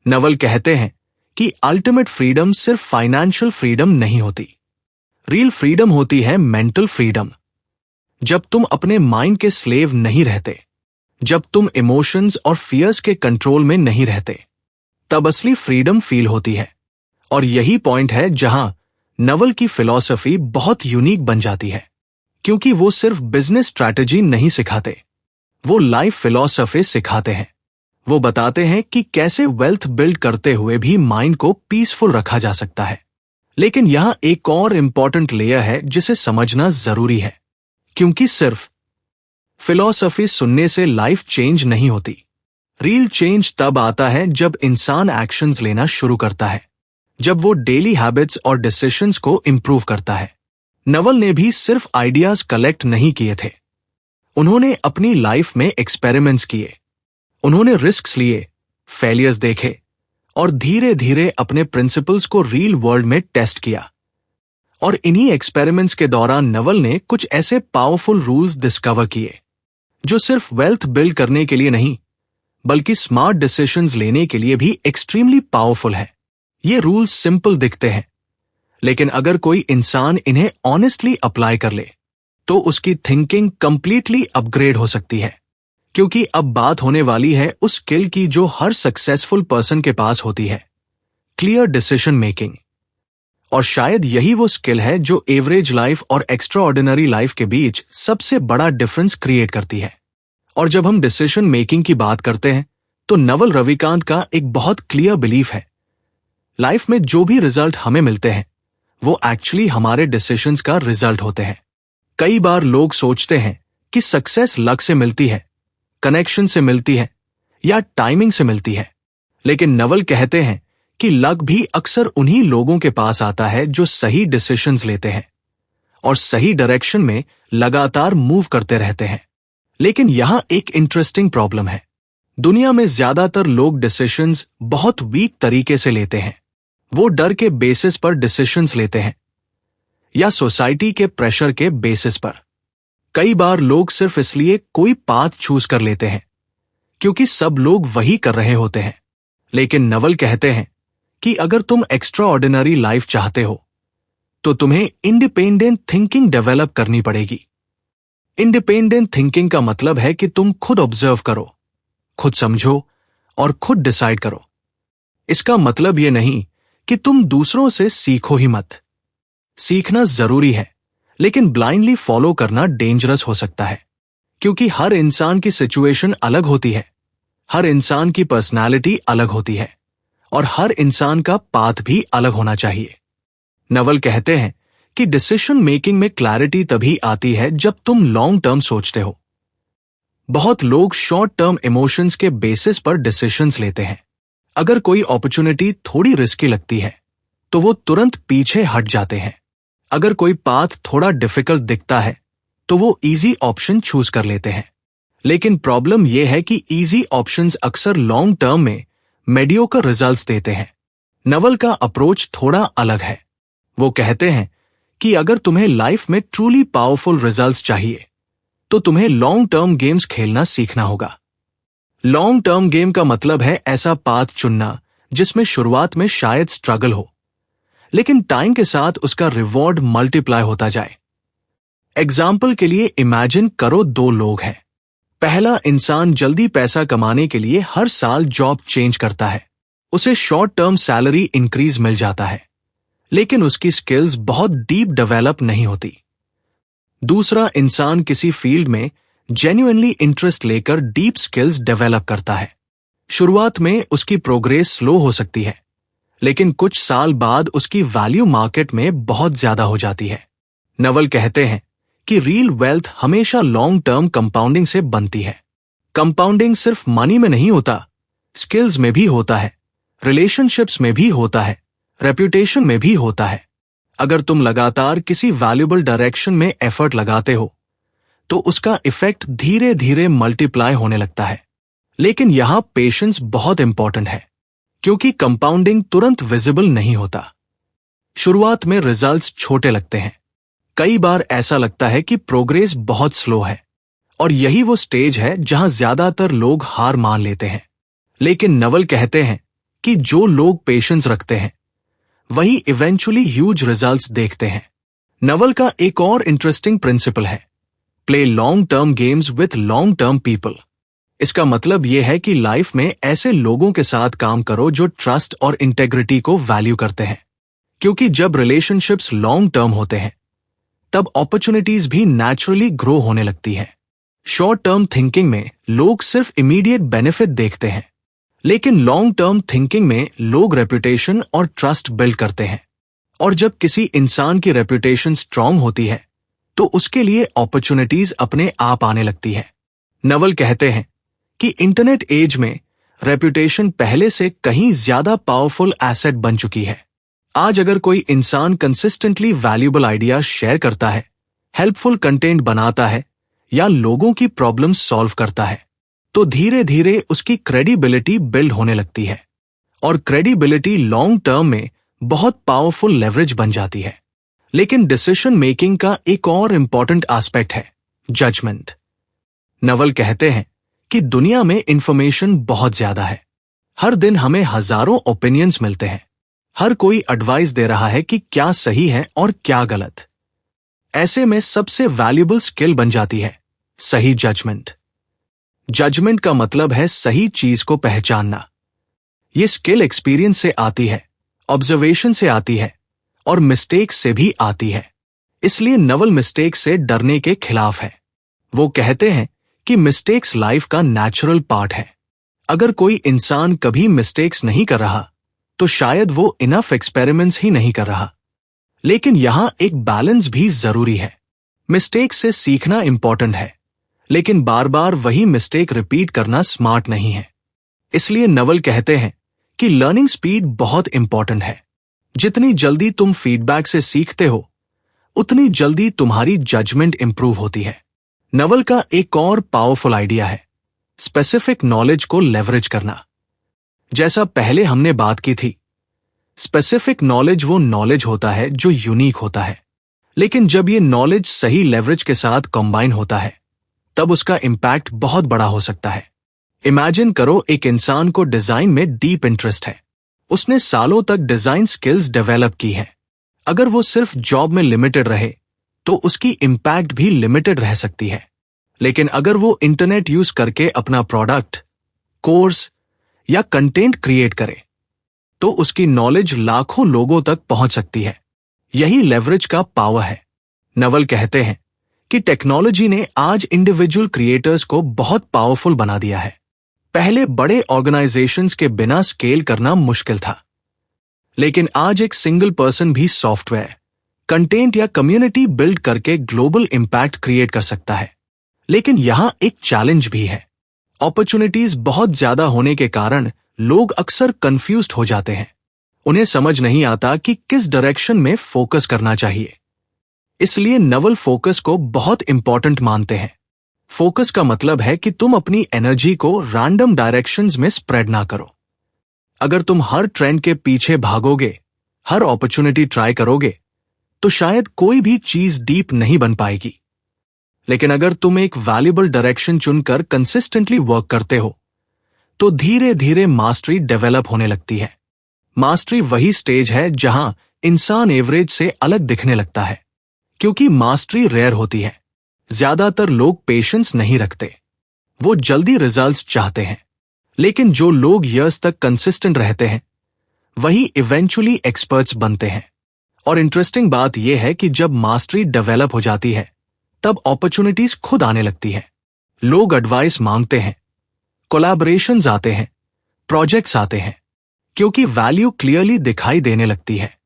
नवल कहते हैं कि अल्टीमेट फ्रीडम सिर्फ फाइनेंशियल फ्रीडम नहीं होती। रियल फ्रीडम होती है मेंटल फ्रीडम। जब तुम अपने माइंड के स्लेव नहीं रहते, जब तुम इमोशंस और फियर्स के कंट्रोल में नहीं रहते, तब असली फ्रीडम फील होती है। और यही पॉइंट है जहां नवल की फिलॉसफी बहुत यूनिक बन जाती है, क्योंकि वो सिर्फ बिजनेस स्ट्रैटेजी नहीं सिखाते, वो लाइफ फिलॉसफी सिखाते हैं। वो बताते हैं कि कैसे वेल्थ बिल्ड करते हुए भी माइंड को पीसफुल रखा जा सकता है। लेकिन यहां एक और इंपॉर्टेंट लेयर है जिसे समझना जरूरी है, क्योंकि सिर्फ फिलॉसफी सुनने से लाइफ चेंज नहीं होती। रियल चेंज तब आता है जब इंसान एक्शंस लेना शुरू करता है, जब वो डेली हैबिट्स और डिसीजंस को इंप्रूव करता है। नवल ने भी सिर्फ आइडियाज कलेक्ट नहीं किए थे, उन्होंने अपनी लाइफ में एक्सपेरिमेंट्स किए, उन्होंने रिस्क्स लिए, फेलियर्स देखे और धीरे धीरे अपने प्रिंसिपल्स को रियल वर्ल्ड में टेस्ट किया। और इन्हीं एक्सपेरिमेंट्स के दौरान नवल ने कुछ ऐसे पावरफुल रूल्स डिस्कवर किए जो सिर्फ वेल्थ बिल्ड करने के लिए नहीं, बल्कि स्मार्ट डिसीजंस लेने के लिए भी एक्सट्रीमली पावरफुल है। ये रूल्स सिंपल दिखते हैं, लेकिन अगर कोई इंसान इन्हें ऑनेस्टली अप्लाई कर ले तो उसकी थिंकिंग कंप्लीटली अपग्रेड हो सकती है। क्योंकि अब बात होने वाली है उस स्किल की जो हर सक्सेसफुल पर्सन के पास होती है, क्लियर डिसीजन मेकिंग। और शायद यही वो स्किल है जो एवरेज लाइफ और एक्स्ट्रा ऑर्डिनरी लाइफ के बीच सबसे बड़ा डिफरेंस क्रिएट करती है। और जब हम डिसीजन मेकिंग की बात करते हैं तो नवल रविकांत का एक बहुत क्लियर बिलीफ है, लाइफ में जो भी रिजल्ट हमें मिलते हैं वो एक्चुअली हमारे डिसीजंस का रिजल्ट होते हैं। कई बार लोग सोचते हैं कि सक्सेस लक से मिलती है, कनेक्शन से मिलती है या टाइमिंग से मिलती है, लेकिन नवल कहते हैं कि लक भी अक्सर उन्हीं लोगों के पास आता है जो सही डिसीजंस लेते हैं और सही डायरेक्शन में लगातार मूव करते रहते हैं। लेकिन यहां एक इंटरेस्टिंग प्रॉब्लम है, दुनिया में ज्यादातर लोग डिसीजंस बहुत वीक तरीके से लेते हैं। वो डर के बेसिस पर डिसीजंस लेते हैं या सोसाइटी के प्रेशर के बेसिस पर। कई बार लोग सिर्फ इसलिए कोई पाथ चूज कर लेते हैं क्योंकि सब लोग वही कर रहे होते हैं। लेकिन नवल कहते हैं कि अगर तुम एक्स्ट्रा ऑर्डिनरी लाइफ चाहते हो तो तुम्हें इंडिपेंडेंट थिंकिंग डेवलप करनी पड़ेगी। इंडिपेंडेंट थिंकिंग का मतलब है कि तुम खुद ऑब्जर्व करो, खुद समझो और खुद डिसाइड करो। इसका मतलब यह नहीं कि तुम दूसरों से सीखो ही मत। सीखना जरूरी है, लेकिन ब्लाइंडली फॉलो करना डेंजरस हो सकता है, क्योंकि हर इंसान की सिचुएशन अलग होती है, हर इंसान की पर्सनालिटी अलग होती है और हर इंसान का पाथ भी अलग होना चाहिए। नवल कहते हैं कि डिसीजन मेकिंग में क्लैरिटी तभी आती है जब तुम लॉन्ग टर्म सोचते हो। बहुत लोग शॉर्ट टर्म इमोशंस के बेसिस पर डिसीजंस लेते हैं। अगर कोई अपॉर्चुनिटी थोड़ी रिस्की लगती है तो वो तुरंत पीछे हट जाते हैं। अगर कोई पाथ थोड़ा डिफिकल्ट दिखता है तो वो इजी ऑप्शन चूज कर लेते हैं। लेकिन प्रॉब्लम यह है कि इजी ऑप्शंस अक्सर लॉन्ग टर्म में मेडियोकर रिजल्ट्स देते हैं। नवल का अप्रोच थोड़ा अलग है। वो कहते हैं कि अगर तुम्हें लाइफ में ट्रूली पावरफुल रिजल्ट्स चाहिए तो तुम्हें लॉन्ग टर्म गेम्स खेलना सीखना होगा। लॉन्ग टर्म गेम का मतलब है ऐसा पाथ चुनना जिसमें शुरुआत में शायद स्ट्रगल हो, लेकिन टाइम के साथ उसका रिवॉर्ड मल्टीप्लाई होता जाए। एग्जाम्पल के लिए इमेजिन करो दो लोग हैं। पहला इंसान जल्दी पैसा कमाने के लिए हर साल जॉब चेंज करता है। उसे शॉर्ट टर्म सैलरी इंक्रीज मिल जाता है, लेकिन उसकी स्किल्स बहुत डीप डेवलप नहीं होती। दूसरा इंसान किसी फील्ड में जेन्युइनली इंटरेस्ट लेकर डीप स्किल्स डेवलप करता है। शुरुआत में उसकी प्रोग्रेस स्लो हो सकती है, लेकिन कुछ साल बाद उसकी वैल्यू मार्केट में बहुत ज्यादा हो जाती है। नवल कहते हैं कि रियल वेल्थ हमेशा लॉन्ग टर्म कंपाउंडिंग से बनती है। कंपाउंडिंग सिर्फ मनी में नहीं होता, स्किल्स में भी होता है, रिलेशनशिप्स में भी होता है, रेप्यूटेशन में भी होता है। अगर तुम लगातार किसी वैल्यूएबल डायरेक्शन में एफर्ट लगाते हो तो उसका इफेक्ट धीरे धीरे मल्टीप्लाई होने लगता है। लेकिन यहां पेशेंस बहुत इंपॉर्टेंट है, क्योंकि कंपाउंडिंग तुरंत विजिबल नहीं होता। शुरुआत में रिजल्ट्स छोटे लगते हैं। कई बार ऐसा लगता है कि प्रोग्रेस बहुत स्लो है और यही वो स्टेज है जहां ज्यादातर लोग हार मान लेते हैं। लेकिन नवल कहते हैं कि जो लोग पेशेंस रखते हैं वही इवेंचुअली ह्यूज रिजल्ट्स देखते हैं। नवल का एक और इंटरेस्टिंग प्रिंसिपल है, play long term games with long term people. इसका मतलब यह है कि लाइफ में ऐसे लोगों के साथ काम करो जो ट्रस्ट और इंटेग्रिटी को वैल्यू करते हैं, क्योंकि जब रिलेशनशिप्स लॉन्ग टर्म होते हैं तब अपॉर्चुनिटीज भी नेचुरली ग्रो होने लगती है। शॉर्ट टर्म थिंकिंग में लोग सिर्फ इमीडिएट बेनिफिट देखते हैं, लेकिन लॉन्ग टर्म थिंकिंग में लोग रेपुटेशन और ट्रस्ट बिल्ड करते हैं। और जब किसी इंसान की रेपुटेशन स्ट्रांग होती है तो उसके लिए अपॉर्चुनिटीज अपने आप आने लगती है। नवल कहते हैं कि इंटरनेट एज में रेपुटेशन पहले से कहीं ज्यादा पावरफुल एसेट बन चुकी है। आज अगर कोई इंसान कंसिस्टेंटली वैल्यूएबल आइडिया शेयर करता है, हेल्पफुल कंटेंट बनाता है या लोगों की प्रॉब्लम्स सॉल्व करता है, तो धीरे धीरे उसकी क्रेडिबिलिटी बिल्ड होने लगती है। और क्रेडिबिलिटी लॉन्ग टर्म में बहुत पावरफुल लेवरेज बन जाती है। लेकिन डिसीजन मेकिंग का एक और इंपॉर्टेंट एस्पेक्ट है, जजमेंट। नवल कहते हैं कि दुनिया में इंफॉर्मेशन बहुत ज्यादा है। हर दिन हमें हजारों ओपिनियंस मिलते हैं। हर कोई एडवाइस दे रहा है कि क्या सही है और क्या गलत। ऐसे में सबसे वैल्यूएबल स्किल बन जाती है सही जजमेंट। जजमेंट का मतलब है सही चीज को पहचानना। ये स्किल एक्सपीरियंस से आती है, ऑब्जर्वेशन से आती है और मिस्टेक से भी आती है। इसलिए नवल मिस्टेक से डरने के खिलाफ है। वो कहते हैं कि मिस्टेक्स लाइफ का नेचुरल पार्ट है। अगर कोई इंसान कभी मिस्टेक्स नहीं कर रहा तो शायद वो इनफ एक्सपेरिमेंट्स ही नहीं कर रहा। लेकिन यहां एक बैलेंस भी जरूरी है। मिस्टेक से सीखना इंपॉर्टेंट है, लेकिन बार बार वही मिस्टेक रिपीट करना स्मार्ट नहीं है। इसलिए नवल कहते हैं कि लर्निंग स्पीड बहुत इंपॉर्टेंट है। जितनी जल्दी तुम फीडबैक से सीखते हो उतनी जल्दी तुम्हारी जजमेंट इंप्रूव होती है। नवल का एक और पावरफुल आइडिया है स्पेसिफिक नॉलेज को लेवरेज करना। जैसा पहले हमने बात की थी, स्पेसिफिक नॉलेज वो नॉलेज होता है जो यूनिक होता है। लेकिन जब ये नॉलेज सही लेवरेज के साथ कंबाइन होता है तब उसका इंपैक्ट बहुत बड़ा हो सकता है। इमेजिन करो एक इंसान को डिजाइन में डीप इंटरेस्ट है। उसने सालों तक डिजाइन स्किल्स डेवलप की हैं। अगर वो सिर्फ जॉब में लिमिटेड रहे तो उसकी इंपैक्ट भी लिमिटेड रह सकती है। लेकिन अगर वो इंटरनेट यूज करके अपना प्रोडक्ट, कोर्स या कंटेंट क्रिएट करे तो उसकी नॉलेज लाखों लोगों तक पहुंच सकती है। यही लेवरेज का पावर है। नवल कहते हैं कि टेक्नोलॉजी ने आज इंडिविजुअल क्रिएटर्स को बहुत पावरफुल बना दिया है। पहले बड़े ऑर्गेनाइजेशंस के बिना स्केल करना मुश्किल था, लेकिन आज एक सिंगल पर्सन भी सॉफ्टवेयर, कंटेंट या कम्युनिटी बिल्ड करके ग्लोबल इंपैक्ट क्रिएट कर सकता है। लेकिन यहां एक चैलेंज भी है। अपॉर्चुनिटीज बहुत ज्यादा होने के कारण लोग अक्सर कंफ्यूज्ड हो जाते हैं। उन्हें समझ नहीं आता कि किस डायरेक्शन में फोकस करना चाहिए। इसलिए नवल फोकस को बहुत इंपॉर्टेंट मानते हैं। फोकस का मतलब है कि तुम अपनी एनर्जी को रैंडम डायरेक्शंस में स्प्रेड ना करो। अगर तुम हर ट्रेंड के पीछे भागोगे, हर अपॉर्चुनिटी ट्राई करोगे, तो शायद कोई भी चीज डीप नहीं बन पाएगी। लेकिन अगर तुम एक वैल्यूएबल डायरेक्शन चुनकर कंसिस्टेंटली वर्क करते हो तो धीरे धीरे मास्टरी डेवलप होने लगती है। मास्टरी वही स्टेज है जहां इंसान एवरेज से अलग दिखने लगता है, क्योंकि मास्टरी रेयर होती है। ज्यादातर लोग पेशेंस नहीं रखते, वो जल्दी रिजल्ट्स चाहते हैं। लेकिन जो लोग ईयर्स तक कंसिस्टेंट रहते हैं वही इवेंचुअली एक्सपर्ट्स बनते हैं। और इंटरेस्टिंग बात यह है कि जब मास्टरी डेवलप हो जाती है तब अपॉर्चुनिटीज खुद आने लगती है। लोग एडवाइस मांगते हैं, कोलैबोरेशंस आते हैं, प्रोजेक्ट्स आते हैं, क्योंकि वैल्यू क्लियरली दिखाई देने लगती है।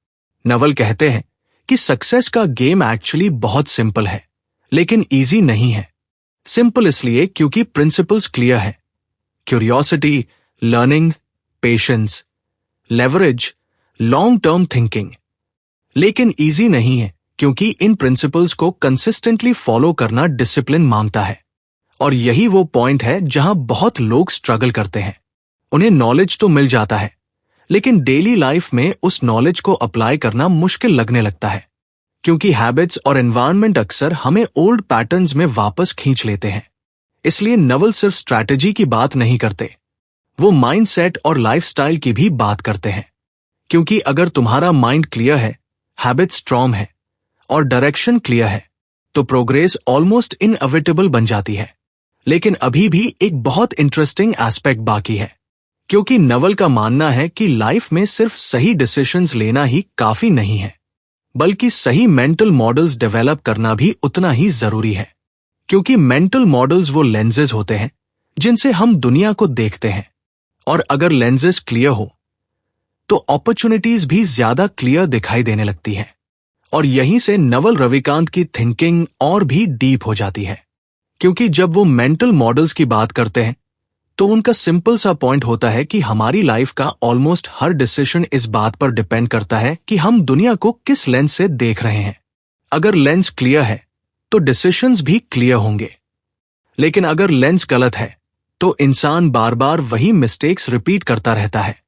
नवल कहते हैं कि सक्सेस का गेम एक्चुअली बहुत सिंपल है, लेकिन इजी नहीं है। सिंपल इसलिए क्योंकि प्रिंसिपल्स क्लियर है, curiosity, learning, patience, leverage, long term thinking. लेकिन इजी नहीं है क्योंकि इन प्रिंसिपल्स को कंसिस्टेंटली फॉलो करना डिसिप्लिन मांगता है। और यही वो पॉइंट है जहां बहुत लोग स्ट्रगल करते हैं। उन्हें नॉलेज तो मिल जाता है, लेकिन डेली लाइफ में उस नॉलेज को अप्लाई करना मुश्किल लगने लगता है, क्योंकि हैबिट्स और एनवायरनमेंट अक्सर हमें ओल्ड पैटर्न्स में वापस खींच लेते हैं। इसलिए नवल सिर्फ स्ट्रैटेजी की बात नहीं करते, वो माइंडसेट और लाइफस्टाइल की भी बात करते हैं। क्योंकि अगर तुम्हारा माइंड क्लियर है, हैबिट स्ट्रॉन्ग है और डायरेक्शन क्लियर है, तो प्रोग्रेस ऑलमोस्ट इनएविटेबल बन जाती है। लेकिन अभी भी एक बहुत इंटरेस्टिंग एस्पेक्ट बाकी है, क्योंकि नवल का मानना है कि लाइफ में सिर्फ सही डिसीजंस लेना ही काफी नहीं है, बल्कि सही मेंटल मॉडल्स डेवलप करना भी उतना ही जरूरी है। क्योंकि मेंटल मॉडल्स वो लेंसेज होते हैं जिनसे हम दुनिया को देखते हैं, और अगर लेंसेज क्लियर हो तो अपॉर्चुनिटीज भी ज्यादा क्लियर दिखाई देने लगती हैं। और यहीं से नवल रविकांत की थिंकिंग और भी डीप हो जाती है, क्योंकि जब वो मेंटल मॉडल्स की बात करते हैं तो उनका सिंपल सा पॉइंट होता है कि हमारी लाइफ का ऑलमोस्ट हर डिसीजन इस बात पर डिपेंड करता है कि हम दुनिया को किस लेंस से देख रहे हैं। अगर लेंस क्लियर है तो डिसीजंस भी क्लियर होंगे, लेकिन अगर लेंस गलत है तो इंसान बार बार वही मिस्टेक्स रिपीट करता रहता है।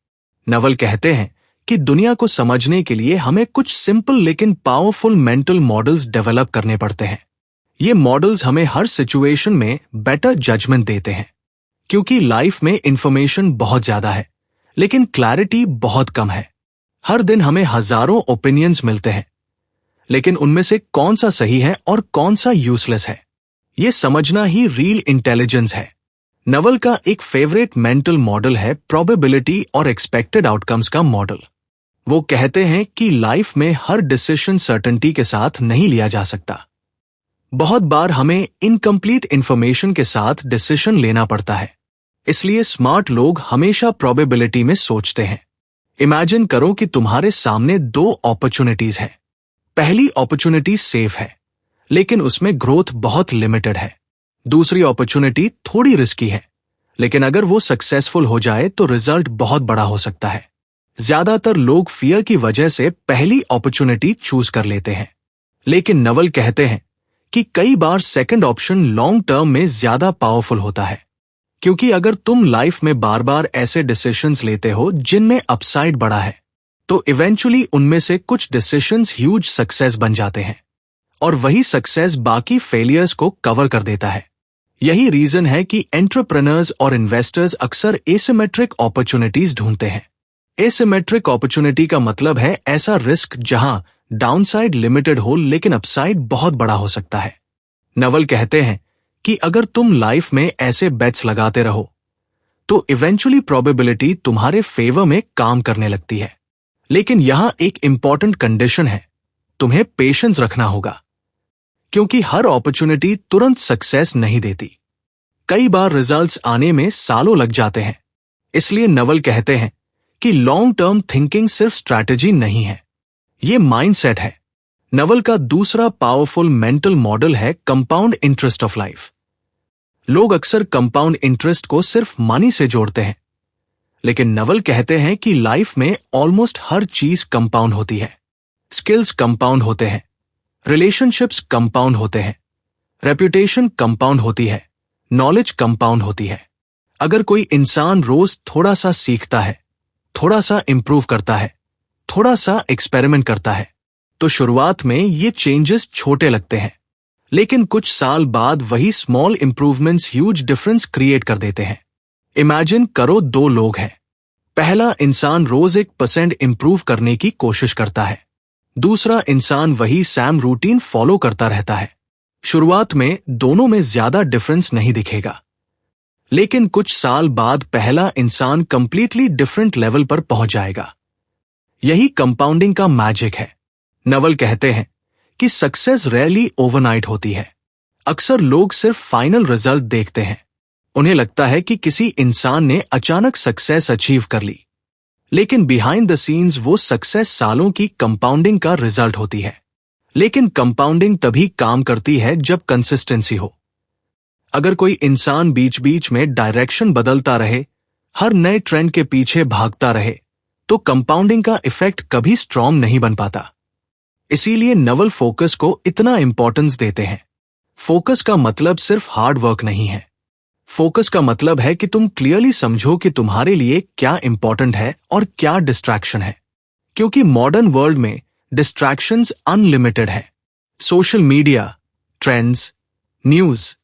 नवल कहते हैं कि दुनिया को समझने के लिए हमें कुछ सिंपल लेकिन पावरफुल मेंटल मॉडल्स डेवलप करने पड़ते हैं। ये मॉडल्स हमें हर सिचुएशन में बेटर जजमेंट देते हैं, क्योंकि लाइफ में इंफॉर्मेशन बहुत ज्यादा है लेकिन क्लैरिटी बहुत कम है। हर दिन हमें हजारों ओपिनियंस मिलते हैं, लेकिन उनमें से कौन सा सही है और कौन सा यूजलेस है, ये समझना ही रियल इंटेलिजेंस है। नवल का एक फेवरेट मेंटल मॉडल है प्रोबेबिलिटी और एक्सपेक्टेड आउटकम्स का मॉडल। वो कहते हैं कि लाइफ में हर डिसीजन सर्टेनिटी के साथ नहीं लिया जा सकता। बहुत बार हमें इनकम्प्लीट इंफॉर्मेशन के साथ डिसीजन लेना पड़ता है, इसलिए स्मार्ट लोग हमेशा प्रोबेबिलिटी में सोचते हैं। इमेजिन करो कि तुम्हारे सामने दो अपॉर्चुनिटीज हैं। पहली अपॉर्चुनिटी सेफ है, लेकिन उसमें ग्रोथ बहुत लिमिटेड है। दूसरी अपॉर्चुनिटी थोड़ी रिस्की है, लेकिन अगर वो सक्सेसफुल हो जाए तो रिजल्ट बहुत बड़ा हो सकता है। ज्यादातर लोग फियर की वजह से पहली अपॉर्चुनिटी चूज कर लेते हैं, लेकिन नवल कहते हैं कि कई बार सेकंड ऑप्शन लॉन्ग टर्म में ज्यादा पावरफुल होता है। क्योंकि अगर तुम लाइफ में बार बार ऐसे डिसीजंस लेते हो जिनमें अपसाइड बड़ा है, तो इवेंचुअली उनमें से कुछ डिसीजंस ह्यूज सक्सेस बन जाते हैं, और वही सक्सेस बाकी फेलियर्स को कवर कर देता है। यही रीजन है कि एंटरप्रेन्योर्स और इन्वेस्टर्स अक्सर एसिमेट्रिक अपॉर्चुनिटीज ढूंढते हैं। एसिमेट्रिक अपॉर्चुनिटी का मतलब है ऐसा रिस्क जहां डाउनसाइड लिमिटेड हो लेकिन अपसाइड बहुत बड़ा हो सकता है। नवल कहते हैं कि अगर तुम लाइफ में ऐसे बेट्स लगाते रहो तो इवेंचुअली प्रोबेबिलिटी तुम्हारे फेवर में काम करने लगती है। लेकिन यहां एक इंपॉर्टेंट कंडीशन है, तुम्हें पेशेंस रखना होगा, क्योंकि हर अपॉर्चुनिटी तुरंत सक्सेस नहीं देती। कई बार रिजल्ट्स आने में सालों लग जाते हैं। इसलिए नवल कहते हैं कि लॉन्ग टर्म थिंकिंग सिर्फ स्ट्रैटेजी नहीं है, ये माइंडसेट है। नवल का दूसरा पावरफुल मेंटल मॉडल है कंपाउंड इंटरेस्ट ऑफ लाइफ। लोग अक्सर कंपाउंड इंटरेस्ट को सिर्फ मनी से जोड़ते हैं, लेकिन नवल कहते हैं कि लाइफ में ऑलमोस्ट हर चीज कंपाउंड होती है। स्किल्स कंपाउंड होते हैं, रिलेशनशिप्स कंपाउंड होते हैं, रेपुटेशन कंपाउंड होती है, नॉलेज कंपाउंड होती है। अगर कोई इंसान रोज थोड़ा सा सीखता है, थोड़ा सा इंप्रूव करता है, थोड़ा सा एक्सपेरिमेंट करता है, तो शुरुआत में ये चेंजेस छोटे लगते हैं, लेकिन कुछ साल बाद वही small improvements huge difference create कर देते हैं। इमेजिन करो दो लोग हैं। पहला इंसान रोज 1% इंप्रूव करने की कोशिश करता है, दूसरा इंसान वही सैम रूटीन फॉलो करता रहता है। शुरुआत में दोनों में ज्यादा डिफरेंस नहीं दिखेगा, लेकिन कुछ साल बाद पहला इंसान कंप्लीटली डिफरेंट लेवल पर पहुंच जाएगा। यही कंपाउंडिंग का मैजिक है। नवल कहते हैं कि सक्सेस रेयरली ओवरनाइट होती है। अक्सर लोग सिर्फ फाइनल रिजल्ट देखते हैं। उन्हें लगता है कि किसी इंसान ने अचानक सक्सेस अचीव कर ली, लेकिन बिहाइंड द सीन्स वो सक्सेस सालों की कंपाउंडिंग का रिजल्ट होती है। लेकिन कंपाउंडिंग तभी काम करती है जब कंसिस्टेंसी हो। अगर कोई इंसान बीच बीच में डायरेक्शन बदलता रहे, हर नए ट्रेंड के पीछे भागता रहे, तो कंपाउंडिंग का इफेक्ट कभी स्ट्रॉन्ग नहीं बन पाता। इसीलिए नवल फोकस को इतना इंपॉर्टेंस देते हैं। फोकस का मतलब सिर्फ हार्ड वर्क नहीं है। फोकस का मतलब है कि तुम क्लियरली समझो कि तुम्हारे लिए क्या इंपॉर्टेंट है और क्या डिस्ट्रैक्शन है। क्योंकि मॉडर्न वर्ल्ड में डिस्ट्रैक्शंस अनलिमिटेड है। Social media, trends, news,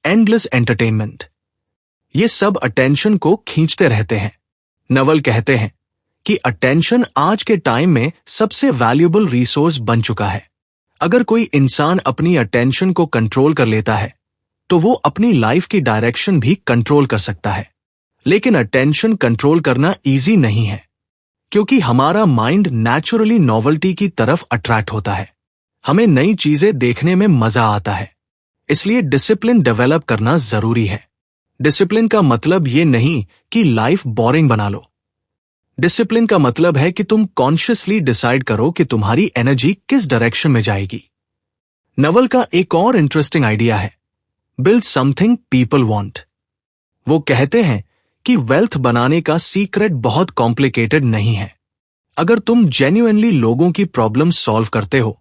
endless entertainment, ये सब अटेंशन को खींचते रहते हैं। नवल कहते हैं कि अटेंशन आज के टाइम में सबसे वैल्यूएबल रिसोर्स बन चुका है। अगर कोई इंसान अपनी अटेंशन को कंट्रोल कर लेता है तो वो अपनी लाइफ की डायरेक्शन भी कंट्रोल कर सकता है। लेकिन अटेंशन कंट्रोल करना इजी नहीं है, क्योंकि हमारा माइंड नेचुरली नॉवेल्टी की तरफ अट्रैक्ट होता है। हमें नई चीजें देखने में मजा आता है, इसलिए डिसिप्लिन डेवलप करना जरूरी है। डिसिप्लिन का मतलब ये नहीं कि लाइफ बोरिंग बना लो। डिसिप्लिन का मतलब है कि तुम कॉन्शियसली डिसाइड करो कि तुम्हारी एनर्जी किस डायरेक्शन में जाएगी। नवल का एक और इंटरेस्टिंग आइडिया है, बिल्ड समथिंग पीपल वांट। वो कहते हैं कि वेल्थ बनाने का सीक्रेट बहुत कॉम्प्लिकेटेड नहीं है। अगर तुम जेन्युइनली लोगों की प्रॉब्लम सॉल्व करते हो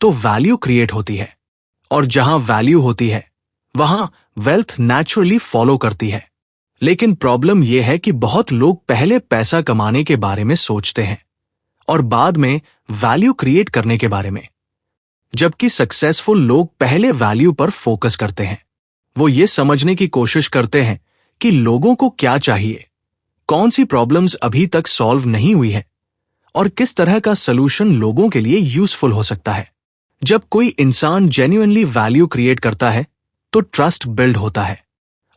तो वैल्यू क्रिएट होती है, और जहां वैल्यू होती है वहां वेल्थ नेचुरली फॉलो करती है। लेकिन प्रॉब्लम यह है कि बहुत लोग पहले पैसा कमाने के बारे में सोचते हैं और बाद में वैल्यू क्रिएट करने के बारे में, जबकि सक्सेसफुल लोग पहले वैल्यू पर फोकस करते हैं। वो ये समझने की कोशिश करते हैं कि लोगों को क्या चाहिए, कौन सी प्रॉब्लम्स अभी तक सॉल्व नहीं हुई है और किस तरह का सलूशन लोगों के लिए यूजफुल हो सकता है। जब कोई इंसान जेन्युइनली वैल्यू क्रिएट करता है तो ट्रस्ट बिल्ड होता है,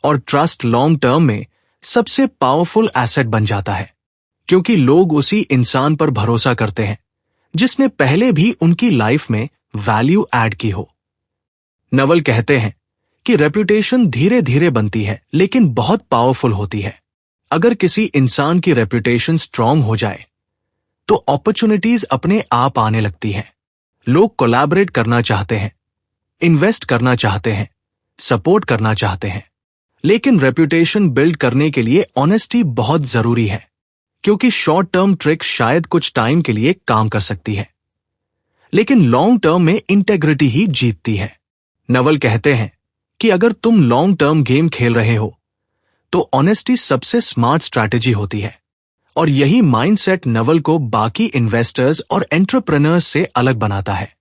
और ट्रस्ट लॉन्ग टर्म में सबसे पावरफुल एसेट बन जाता है, क्योंकि लोग उसी इंसान पर भरोसा करते हैं जिसने पहले भी उनकी लाइफ में वैल्यू ऐड की हो। नवल कहते हैं कि रेपुटेशन धीरे धीरे बनती है लेकिन बहुत पावरफुल होती है। अगर किसी इंसान की रेपुटेशन स्ट्रांग हो जाए तो अपॉर्चुनिटीज अपने आप आने लगती हैं। लोग कोलैबोरेट करना चाहते हैं, इन्वेस्ट करना चाहते हैं, सपोर्ट करना चाहते हैं। लेकिन रेपुटेशन बिल्ड करने के लिए ऑनेस्टी बहुत जरूरी है, क्योंकि शॉर्ट टर्म ट्रिक शायद कुछ टाइम के लिए काम कर सकती है, लेकिन लॉन्ग टर्म में इंटेग्रिटी ही जीतती है। नवल कहते हैं कि अगर तुम लॉन्ग टर्म गेम खेल रहे हो तो ऑनेस्टी सबसे स्मार्ट स्ट्रैटेजी होती है, और यही माइंडसेट नवल को बाकी इन्वेस्टर्स और एंटरप्रेन्योर्स से अलग बनाता है।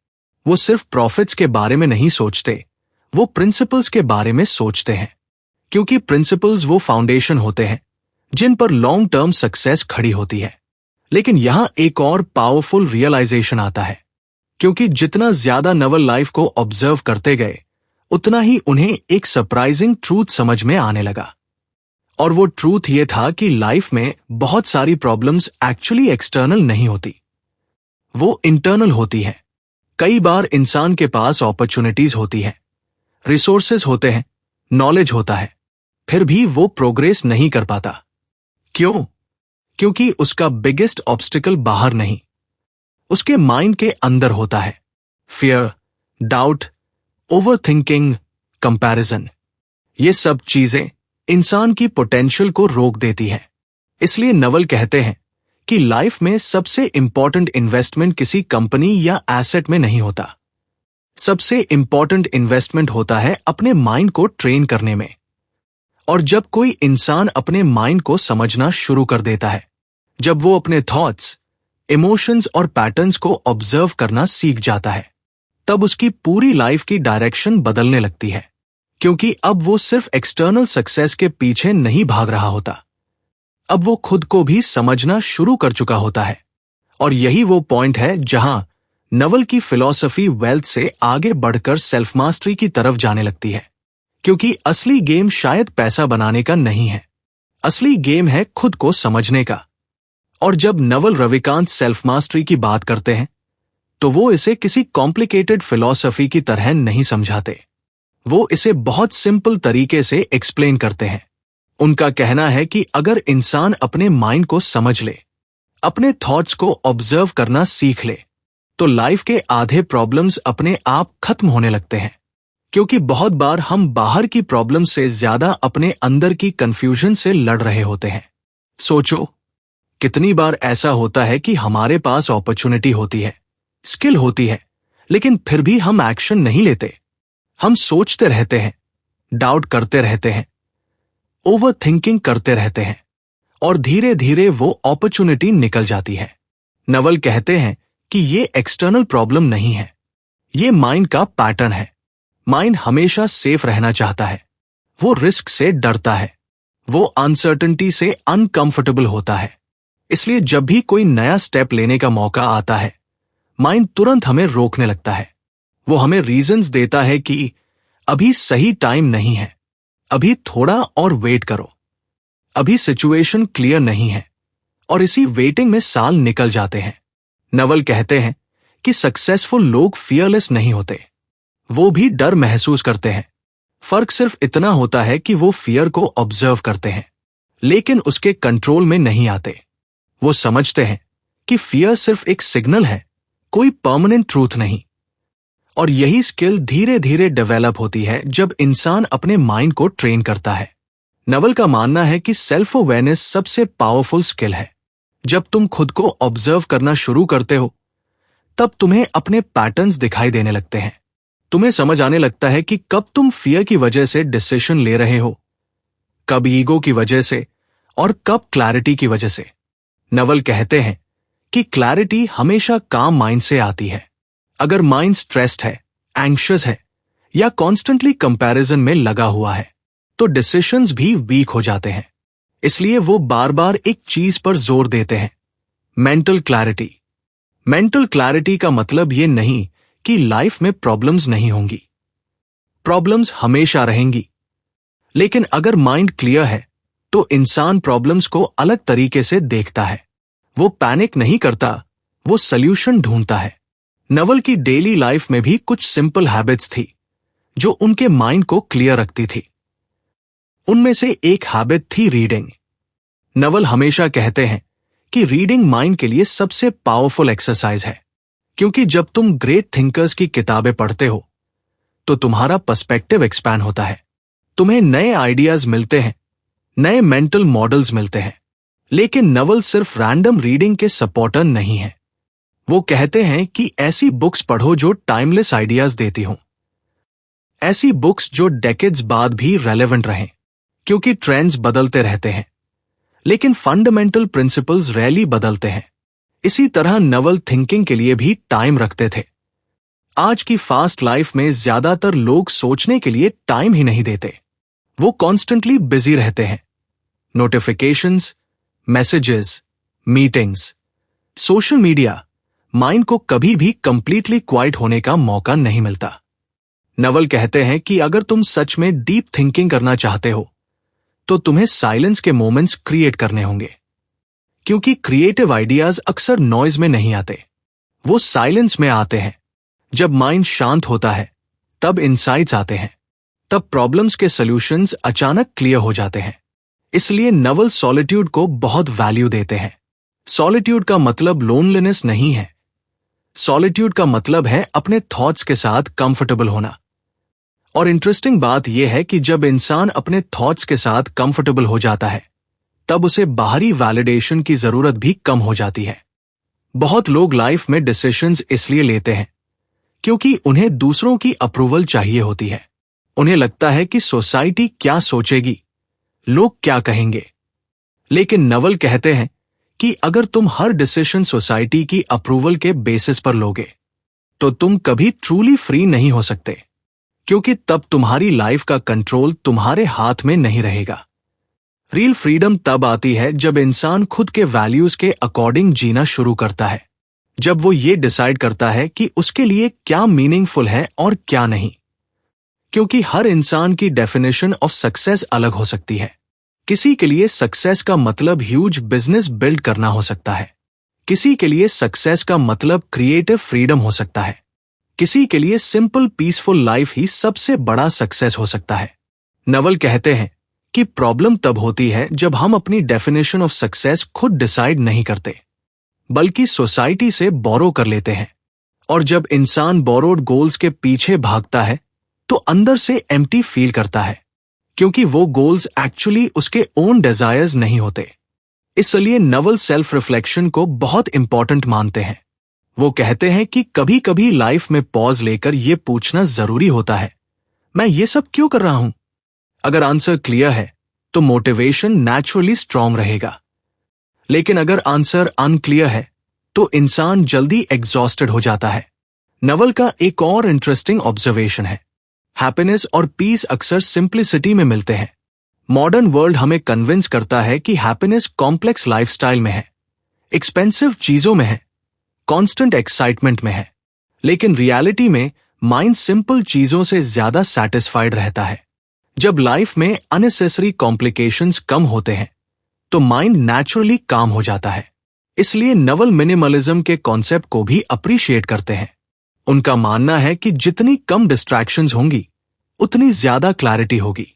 वो सिर्फ प्रॉफिट्स के बारे में नहीं सोचते, वो प्रिंसिपल्स के बारे में सोचते हैं, क्योंकि प्रिंसिपल्स वो फाउंडेशन होते हैं जिन पर लॉन्ग टर्म सक्सेस खड़ी होती है। लेकिन यहां एक और पावरफुल रियलाइजेशन आता है, क्योंकि जितना ज्यादा नवल लाइफ को ऑब्जर्व करते गए उतना ही उन्हें एक सरप्राइजिंग ट्रूथ समझ में आने लगा। और वो ट्रूथ ये था कि लाइफ में बहुत सारी प्रॉब्लम्स एक्चुअली एक्सटर्नल नहीं होती, वो इंटरनल होती है। कई बार इंसान के पास अपॉर्चुनिटीज होती है, रिसोर्सेज होते हैं, नॉलेज होता है, फिर भी वो प्रोग्रेस नहीं कर पाता। क्यों? क्योंकि उसका बिगेस्ट ऑब्स्टिकल बाहर नहीं, उसके माइंड के अंदर होता है। फियर, डाउट, ओवरथिंकिंग, कंपैरिजन, ये सब चीजें इंसान की पोटेंशियल को रोक देती है। इसलिए नवल कहते हैं कि लाइफ में सबसे इंपॉर्टेंट इन्वेस्टमेंट किसी कंपनी या एसेट में नहीं होता। सबसे इंपॉर्टेंट इन्वेस्टमेंट होता है अपने माइंड को ट्रेन करने में। और जब कोई इंसान अपने माइंड को समझना शुरू कर देता है, जब वो अपने थॉट्स, इमोशंस और पैटर्न्स को ऑब्जर्व करना सीख जाता है, तब उसकी पूरी लाइफ की डायरेक्शन बदलने लगती है, क्योंकि अब वो सिर्फ एक्सटर्नल सक्सेस के पीछे नहीं भाग रहा होता, अब वो खुद को भी समझना शुरू कर चुका होता है। और यही वो पॉइंट है जहां नवल की फिलॉसफी वेल्थ से आगे बढ़कर सेल्फ मास्टरी की तरफ जाने लगती है, क्योंकि असली गेम शायद पैसा बनाने का नहीं है, असली गेम है खुद को समझने का। और जब नवल रविकांत सेल्फ मास्टरी की बात करते हैं तो वो इसे किसी कॉम्प्लिकेटेड फिलॉसफी की तरह नहीं समझाते, वो इसे बहुत सिंपल तरीके से एक्सप्लेन करते हैं। उनका कहना है कि अगर इंसान अपने माइंड को समझ ले, अपने थॉट्स को ऑब्जर्व करना सीख ले, तो लाइफ के आधे प्रॉब्लम्स अपने आप खत्म होने लगते हैं। क्योंकि बहुत बार हम बाहर की प्रॉब्लम से ज्यादा अपने अंदर की कंफ्यूजन से लड़ रहे होते हैं। सोचो, कितनी बार ऐसा होता है कि हमारे पास अपॉर्चुनिटी होती है, स्किल होती है, लेकिन फिर भी हम एक्शन नहीं लेते। हम सोचते रहते हैं, डाउट करते रहते हैं, ओवर थिंकिंग करते रहते हैं, और धीरे धीरे वो अपॉर्चुनिटी निकल जाती है। नवल कहते हैं कि ये एक्सटर्नल प्रॉब्लम नहीं है, ये माइंड का पैटर्न है। माइंड हमेशा सेफ रहना चाहता है, वो रिस्क से डरता है, वो अनसर्टेनिटी से अनकंफर्टेबल होता है। इसलिए जब भी कोई नया स्टेप लेने का मौका आता है, माइंड तुरंत हमें रोकने लगता है। वो हमें रीजंस देता है कि अभी सही टाइम नहीं है, अभी थोड़ा और वेट करो, अभी सिचुएशन क्लियर नहीं है, और इसी वेटिंग में साल निकल जाते हैं। नवल कहते हैं कि सक्सेसफुल लोग फियरलेस नहीं होते, वो भी डर महसूस करते हैं। फर्क सिर्फ इतना होता है कि वो फियर को ऑब्जर्व करते हैं, लेकिन उसके कंट्रोल में नहीं आते। वो समझते हैं कि फियर सिर्फ एक सिग्नल है, कोई परमानेंट ट्रूथ नहीं। और यही स्किल धीरे धीरे डेवलप होती है जब इंसान अपने माइंड को ट्रेन करता है। नवल का मानना है कि सेल्फ अवेयरनेस सबसे पावरफुल स्किल है। जब तुम खुद को ऑब्जर्व करना शुरू करते हो, तब तुम्हें अपने पैटर्न्स दिखाई देने लगते हैं। तुम्हें समझ आने लगता है कि कब तुम फियर की वजह से डिसीजन ले रहे हो, कब ईगो की वजह से, और कब क्लैरिटी की वजह से। नवल कहते हैं कि क्लैरिटी हमेशा काम माइंड से आती है। अगर माइंड स्ट्रेस्ड है, एंग्शियस है, या कॉन्स्टेंटली कंपैरिजन में लगा हुआ है, तो डिसीजंस भी वीक हो जाते हैं। इसलिए वो बार बार एक चीज पर जोर देते हैं, मेंटल क्लैरिटी। मेंटल क्लैरिटी का मतलब ये नहीं कि लाइफ में प्रॉब्लम्स नहीं होंगी, प्रॉब्लम्स हमेशा रहेंगी। लेकिन अगर माइंड क्लियर है, तो इंसान प्रॉब्लम्स को अलग तरीके से देखता है। वो पैनिक नहीं करता, वो सल्यूशन ढूंढता है। नवल की डेली लाइफ में भी कुछ सिंपल हैबिट्स थी जो उनके माइंड को क्लियर रखती थी। उनमें से एक हैबिट थी रीडिंग। नवल हमेशा कहते हैं कि रीडिंग माइंड के लिए सबसे पावरफुल एक्सरसाइज है, क्योंकि जब तुम ग्रेट थिंकर्स की किताबें पढ़ते हो, तो तुम्हारा पर्सपेक्टिव एक्सपैंड होता है। तुम्हें नए आइडियाज मिलते हैं, नए मेंटल मॉडल्स मिलते हैं। लेकिन नवल सिर्फ रैंडम रीडिंग के सपोर्टर नहीं है। वो कहते हैं कि ऐसी बुक्स पढ़ो जो टाइमलेस आइडियाज देती हों, ऐसी बुक्स जो डेकेड्स बाद भी रेलेवेंट रहें, क्योंकि ट्रेंड्स बदलते रहते हैं, लेकिन फंडामेंटल प्रिंसिपल्स रैली बदलते हैं। इसी तरह नवल थिंकिंग के लिए भी टाइम रखते थे। आज की फास्ट लाइफ में ज्यादातर लोग सोचने के लिए टाइम ही नहीं देते। वो कॉन्स्टेंटली बिजी रहते हैं। Notifications, messages, meetings, social media, mind को कभी भी कंप्लीटली क्वाइट होने का मौका नहीं मिलता। नवल कहते हैं कि अगर तुम सच में डीप थिंकिंग करना चाहते हो, तो तुम्हें साइलेंस के मोमेंट्स क्रिएट करने होंगे, क्योंकि क्रिएटिव आइडियाज अक्सर नॉइज में नहीं आते, वो साइलेंस में आते हैं। जब माइंड शांत होता है, तब इंसाइट्स आते हैं, तब प्रॉब्लम्स के सॉल्यूशंस अचानक क्लियर हो जाते हैं। इसलिए नवल सॉलिट्यूड को बहुत वैल्यू देते हैं। सॉलिट्यूड का मतलब लोनलीनेस नहीं है। सॉलिट्यूड का मतलब है अपने थॉट्स के साथ कंफर्टेबल होना। और इंटरेस्टिंग बात यह है कि जब इंसान अपने थॉट्स के साथ कंफर्टेबल हो जाता है, तब उसे बाहरी वैलिडेशन की जरूरत भी कम हो जाती है। बहुत लोग लाइफ में डिसीजंस इसलिए लेते हैं क्योंकि उन्हें दूसरों की अप्रूवल चाहिए होती है। उन्हें लगता है कि सोसाइटी क्या सोचेगी, लोग क्या कहेंगे। लेकिन नवल कहते हैं कि अगर तुम हर डिसीजन सोसाइटी की अप्रूवल के बेसिस पर लोगे, तो तुम कभी ट्रूली फ्री नहीं हो सकते, क्योंकि तब तुम्हारी लाइफ का कंट्रोल तुम्हारे हाथ में नहीं रहेगा। रियल फ्रीडम तब आती है जब इंसान खुद के वैल्यूज के अकॉर्डिंग जीना शुरू करता है, जब वो ये डिसाइड करता है कि उसके लिए क्या मीनिंगफुल है और क्या नहीं। क्योंकि हर इंसान की डेफिनेशन ऑफ सक्सेस अलग हो सकती है। किसी के लिए सक्सेस का मतलब ह्यूज बिजनेस बिल्ड करना हो सकता है, किसी के लिए सक्सेस का मतलब क्रिएटिव फ्रीडम हो सकता है, किसी के लिए सिंपल पीसफुल लाइफ ही सबसे बड़ा सक्सेस हो सकता है। नवल कहते हैं कि प्रॉब्लम तब होती है जब हम अपनी डेफिनेशन ऑफ सक्सेस खुद डिसाइड नहीं करते, बल्कि सोसाइटी से बोरो कर लेते हैं। और जब इंसान बोरोड गोल्स के पीछे भागता है, तो अंदर से एम्प्टी फील करता है, क्योंकि वो गोल्स एक्चुअली उसके ओन डिजायर्स नहीं होते। इसलिए नवल सेल्फ रिफ्लेक्शन को बहुत इंपॉर्टेंट मानते हैं। वो कहते हैं कि कभी कभी लाइफ में पॉज लेकर ये पूछना जरूरी होता है, मैं ये सब क्यों कर रहा हूं? अगर आंसर क्लियर है, तो मोटिवेशन नेचुरली स्ट्रांग रहेगा। लेकिन अगर आंसर अनक्लियर है, तो इंसान जल्दी एग्जॉस्टेड हो जाता है। नवल का एक और इंटरेस्टिंग ऑब्जर्वेशन है हैप्पीनेस और पीस अक्सर सिंप्लिसिटी में मिलते हैं। मॉडर्न वर्ल्ड हमें कन्विंस करता है कि हैप्पीनेस कॉम्प्लेक्स लाइफस्टाइल में है, एक्सपेंसिव चीजों में है, कांस्टेंट एक्साइटमेंट में है। लेकिन रियलिटी में माइंड सिंपल चीजों से ज्यादा सैटिस्फाइड रहता है। जब लाइफ में अननेसेसरी कॉम्प्लिकेशंस कम होते हैं तो माइंड नेचुरली काम हो जाता है। इसलिए नवल मिनिमलिज्म के कॉन्सेप्ट को भी अप्रिशिएट करते हैं। उनका मानना है कि जितनी कम डिस्ट्रैक्शंस होंगी उतनी ज्यादा क्लैरिटी होगी।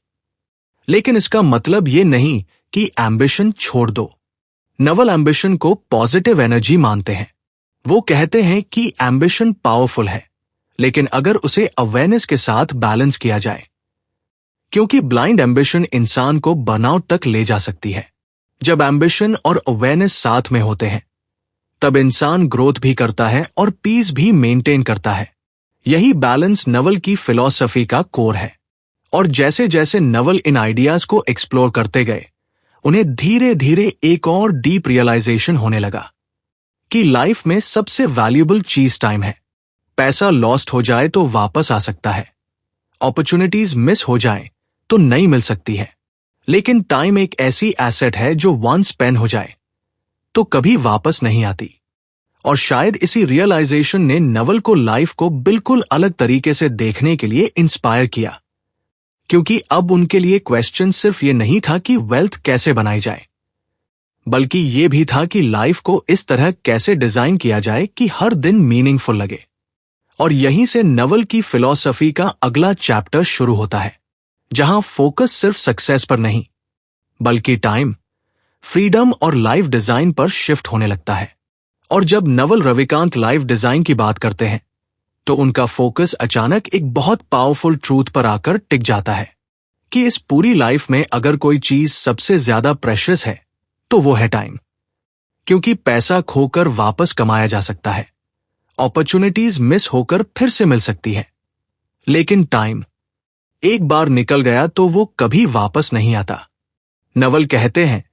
लेकिन इसका मतलब ये नहीं कि एम्बिशन छोड़ दो। नवल एम्बिशन को पॉजिटिव एनर्जी मानते हैं। वो कहते हैं कि एम्बिशन पावरफुल है, लेकिन अगर उसे अवेयरनेस के साथ बैलेंस किया जाए, क्योंकि ब्लाइंड एम्बिशन इंसान को बर्नआउट तक ले जा सकती है। जब एम्बिशन और अवेयरनेस साथ में होते हैं तब इंसान ग्रोथ भी करता है और पीस भी मेंटेन करता है। यही बैलेंस नवल की फिलॉसफी का कोर है। और जैसे जैसे नवल इन आइडियाज को एक्सप्लोर करते गए, उन्हें धीरे धीरे एक और डीप रियलाइजेशन होने लगा कि लाइफ में सबसे वैल्यूएबल चीज टाइम है। पैसा लॉस्ट हो जाए तो वापस आ सकता है, अपॉर्चुनिटीज मिस हो जाए तो नई मिल सकती है, लेकिन टाइम एक ऐसी एसेट है जो वंस स्पेंड हो जाए तो कभी वापस नहीं आती। और शायद इसी रियलाइजेशन ने नवल को लाइफ को बिल्कुल अलग तरीके से देखने के लिए इंस्पायर किया, क्योंकि अब उनके लिए क्वेश्चन सिर्फ ये नहीं था कि वेल्थ कैसे बनाई जाए, बल्कि ये भी था कि लाइफ को इस तरह कैसे डिजाइन किया जाए कि हर दिन मीनिंगफुल लगे। और यहीं से नवल की फिलॉसफी का अगला चैप्टर शुरू होता है, जहां फोकस सिर्फ सक्सेस पर नहीं बल्कि टाइम, फ्रीडम और लाइफ डिजाइन पर शिफ्ट होने लगता है। और जब नवल रविकांत लाइफ डिजाइन की बात करते हैं तो उनका फोकस अचानक एक बहुत पावरफुल ट्रूथ पर आकर टिक जाता है कि इस पूरी लाइफ में अगर कोई चीज सबसे ज्यादा प्रेशियस है तो वो है टाइम। क्योंकि पैसा खोकर वापस कमाया जा सकता है, अपॉर्चुनिटीज मिस होकर फिर से मिल सकती है, लेकिन टाइम एक बार निकल गया तो वो कभी वापस नहीं आता। नवल कहते हैं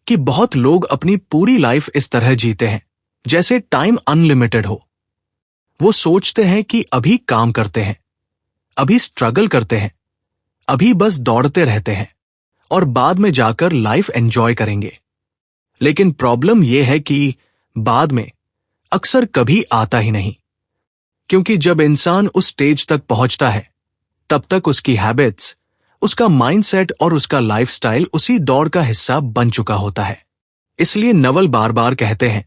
कि बहुत लोग अपनी पूरी लाइफ इस तरह जीते हैं जैसे टाइम अनलिमिटेड हो। वो सोचते हैं कि अभी काम करते हैं, अभी स्ट्रगल करते हैं, अभी बस दौड़ते रहते हैं और बाद में जाकर लाइफ एंजॉय करेंगे। लेकिन प्रॉब्लम यह है कि बाद में अक्सर कभी आता ही नहीं, क्योंकि जब इंसान उस स्टेज तक पहुंचता है तब तक उसकी हैबिट्स, उसका माइंडसेट और उसका लाइफस्टाइल उसी दौड़ का हिस्सा बन चुका होता है। इसलिए नवल बार बार कहते हैं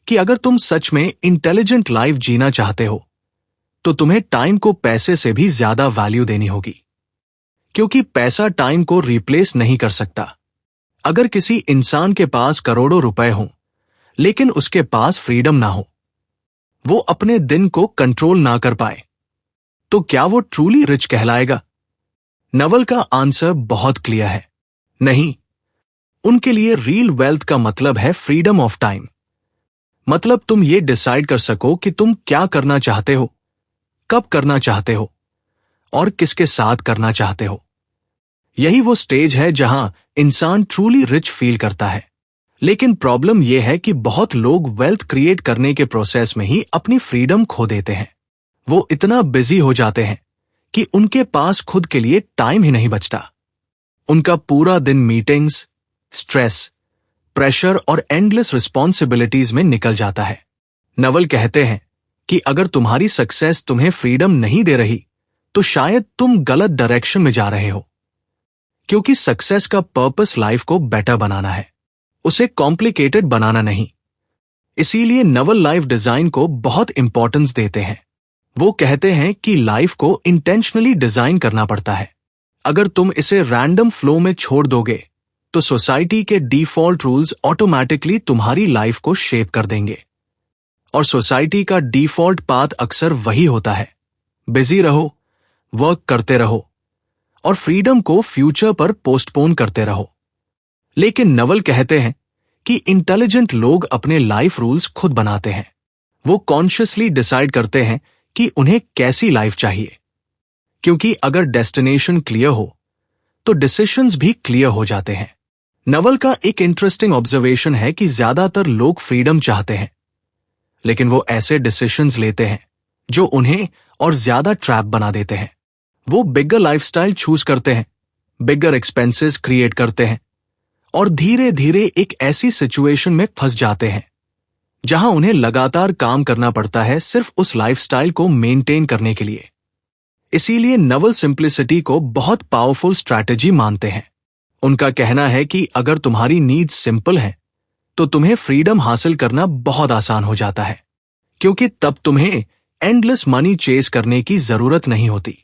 कि अगर तुम सच में इंटेलिजेंट लाइफ जीना चाहते हो तो तुम्हें टाइम को पैसे से भी ज्यादा वैल्यू देनी होगी, क्योंकि पैसा टाइम को रिप्लेस नहीं कर सकता। अगर किसी इंसान के पास करोड़ों रुपए हों लेकिन उसके पास फ्रीडम ना हो, वो अपने दिन को कंट्रोल ना कर पाए, तो क्या वो ट्रूली रिच कहलाएगा? नवल का आंसर बहुत क्लियर है, नहीं। उनके लिए रियल वेल्थ का मतलब है फ्रीडम ऑफ टाइम। मतलब तुम ये डिसाइड कर सको कि तुम क्या करना चाहते हो, कब करना चाहते हो और किसके साथ करना चाहते हो। यही वो स्टेज है जहां इंसान ट्रूली रिच फील करता है। लेकिन प्रॉब्लम यह है कि बहुत लोग वेल्थ क्रिएट करने के प्रोसेस में ही अपनी फ्रीडम खो देते हैं। वो इतना बिजी हो जाते हैं कि उनके पास खुद के लिए टाइम ही नहीं बचता। उनका पूरा दिन मीटिंग्स, स्ट्रेस, प्रेशर और एंडलेस रिस्पॉन्सिबिलिटीज में निकल जाता है। नवल कहते हैं कि अगर तुम्हारी सक्सेस तुम्हें फ्रीडम नहीं दे रही तो शायद तुम गलत डायरेक्शन में जा रहे हो, क्योंकि सक्सेस का पर्पस लाइफ को बेटर बनाना है, उसे कॉम्प्लिकेटेड बनाना नहीं। इसीलिए नवल लाइफ डिजाइन को बहुत इंपॉर्टेंस देते हैं। वो कहते हैं कि लाइफ को इंटेंशनली डिजाइन करना पड़ता है। अगर तुम इसे रैंडम फ्लो में छोड़ दोगे तो सोसाइटी के डिफॉल्ट रूल्स ऑटोमेटिकली तुम्हारी लाइफ को शेप कर देंगे। और सोसाइटी का डिफॉल्ट पाथ अक्सर वही होता है, बिजी रहो, वर्क करते रहो और फ्रीडम को फ्यूचर पर पोस्टपोन करते रहो। लेकिन नवल कहते हैं कि इंटेलिजेंट लोग अपने लाइफ रूल्स खुद बनाते हैं। वो कॉन्शियसली डिसाइड करते हैं कि उन्हें कैसी लाइफ चाहिए, क्योंकि अगर डेस्टिनेशन क्लियर हो तो डिसीजंस भी क्लियर हो जाते हैं। नवल का एक इंटरेस्टिंग ऑब्जर्वेशन है कि ज्यादातर लोग फ्रीडम चाहते हैं, लेकिन वो ऐसे डिसीजंस लेते हैं जो उन्हें और ज्यादा ट्रैप बना देते हैं। वो बिगर लाइफस्टाइल चूज करते हैं, बिगर एक्सपेंसेस क्रिएट करते हैं और धीरे धीरे एक ऐसी सिचुएशन में फंस जाते हैं जहां उन्हें लगातार काम करना पड़ता है सिर्फ उस लाइफस्टाइल को मेंटेन करने के लिए। इसीलिए नवल सिंप्लिसिटी को बहुत पावरफुल स्ट्रैटेजी मानते हैं। उनका कहना है कि अगर तुम्हारी नीड्स सिंपल हैं, तो तुम्हें फ्रीडम हासिल करना बहुत आसान हो जाता है, क्योंकि तब तुम्हें एंडलेस मनी चेस करने की जरूरत नहीं होती।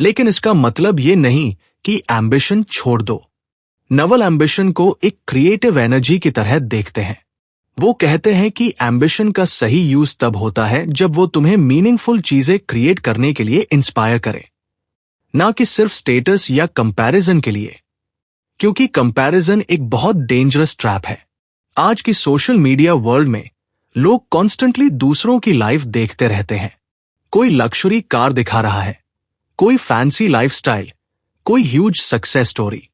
लेकिन इसका मतलब ये नहीं कि एम्बिशन छोड़ दो। नवल एम्बिशन को एक क्रिएटिव एनर्जी की तरह देखते हैं। वो कहते हैं कि एम्बिशन का सही यूज तब होता है जब वो तुम्हें मीनिंगफुल चीजें क्रिएट करने के लिए इंस्पायर करे, ना कि सिर्फ स्टेटस या कंपैरिजन के लिए, क्योंकि कंपैरिजन एक बहुत डेंजरस ट्रैप है। आज की सोशल मीडिया वर्ल्ड में लोग कॉन्स्टेंटली दूसरों की लाइफ देखते रहते हैं। कोई लक्जरी कार दिखा रहा है, कोई फैंसी लाइफस्टाइल, कोई ह्यूज सक्सेस स्टोरी,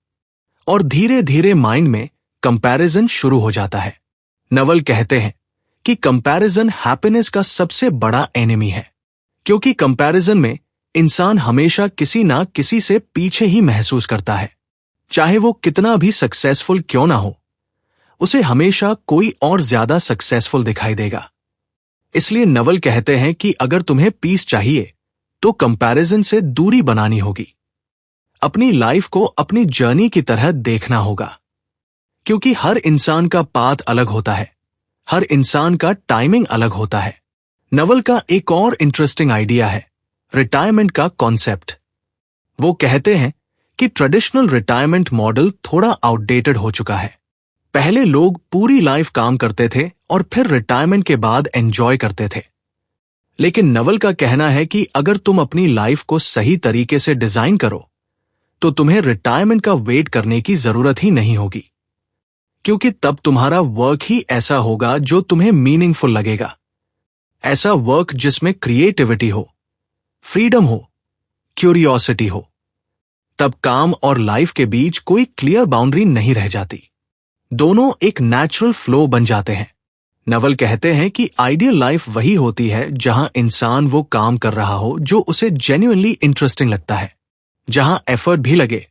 और धीरे धीरे माइंड में कंपैरिजन शुरू हो जाता है। नवल कहते हैं कि कंपैरिजन हैप्पीनेस का सबसे बड़ा एनिमी है, क्योंकि कंपैरिजन में इंसान हमेशा किसी ना किसी से पीछे ही महसूस करता है। चाहे वो कितना भी सक्सेसफुल क्यों ना हो, उसे हमेशा कोई और ज्यादा सक्सेसफुल दिखाई देगा। इसलिए नवल कहते हैं कि अगर तुम्हें पीस चाहिए तो कंपैरिजन से दूरी बनानी होगी। अपनी लाइफ को अपनी जर्नी की तरह देखना होगा, क्योंकि हर इंसान का पाथ अलग होता है, हर इंसान का टाइमिंग अलग होता है। नवल का एक और इंटरेस्टिंग आइडिया है रिटायरमेंट का कॉन्सेप्ट। वो कहते हैं कि ट्रेडिशनल रिटायरमेंट मॉडल थोड़ा आउटडेटेड हो चुका है। पहले लोग पूरी लाइफ काम करते थे और फिर रिटायरमेंट के बाद एंजॉय करते थे। लेकिन नवल का कहना है कि अगर तुम अपनी लाइफ को सही तरीके से डिजाइन करो, तो तुम्हें रिटायरमेंट का वेट करने की जरूरत ही नहीं होगी, क्योंकि तब तुम्हारा वर्क ही ऐसा होगा जो तुम्हें मीनिंगफुल लगेगा। ऐसा वर्क जिसमें क्रिएटिविटी हो, फ्रीडम हो, क्यूरियोसिटी हो। तब काम और लाइफ के बीच कोई क्लियर बाउंड्री नहीं रह जाती। दोनों एक नेचुरल फ्लो बन जाते हैं। नवल कहते हैं कि आइडियल लाइफ वही होती है जहां इंसान वो काम कर रहा हो जो उसे जेन्युइनली इंटरेस्टिंग लगता है, जहां एफर्ट भी लगे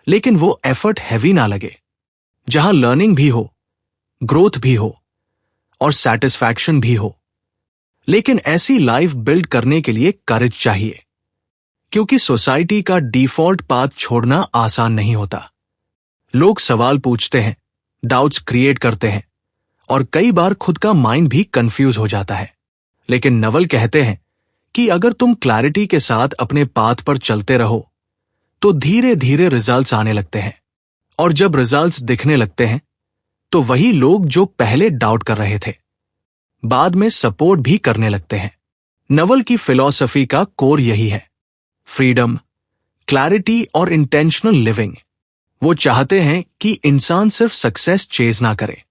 लेकिन वो एफर्ट हैवी ना लगे, जहां लर्निंग भी हो, ग्रोथ भी हो और सैटिस्फैक्शन भी हो। लेकिन ऐसी लाइफ बिल्ड करने के लिए करेज चाहिए, क्योंकि सोसाइटी का डिफॉल्ट पाथ छोड़ना आसान नहीं होता। लोग सवाल पूछते हैं, डाउट्स क्रिएट करते हैं और कई बार खुद का माइंड भी कंफ्यूज हो जाता है। लेकिन नवल कहते हैं कि अगर तुम क्लैरिटी के साथ अपने पाथ पर चलते रहो, तो धीरे धीरे रिजल्ट्स आने लगते हैं, और जब रिजल्ट्स दिखने लगते हैं, तो वही लोग जो पहले डाउट कर रहे थे, बाद में सपोर्ट भी करने लगते हैं। नवल की फिलॉसफी का कोर यही है, फ्रीडम, क्लैरिटी और इंटेंशनल लिविंग। वो चाहते हैं कि इंसान सिर्फ सक्सेस चेज ना करे,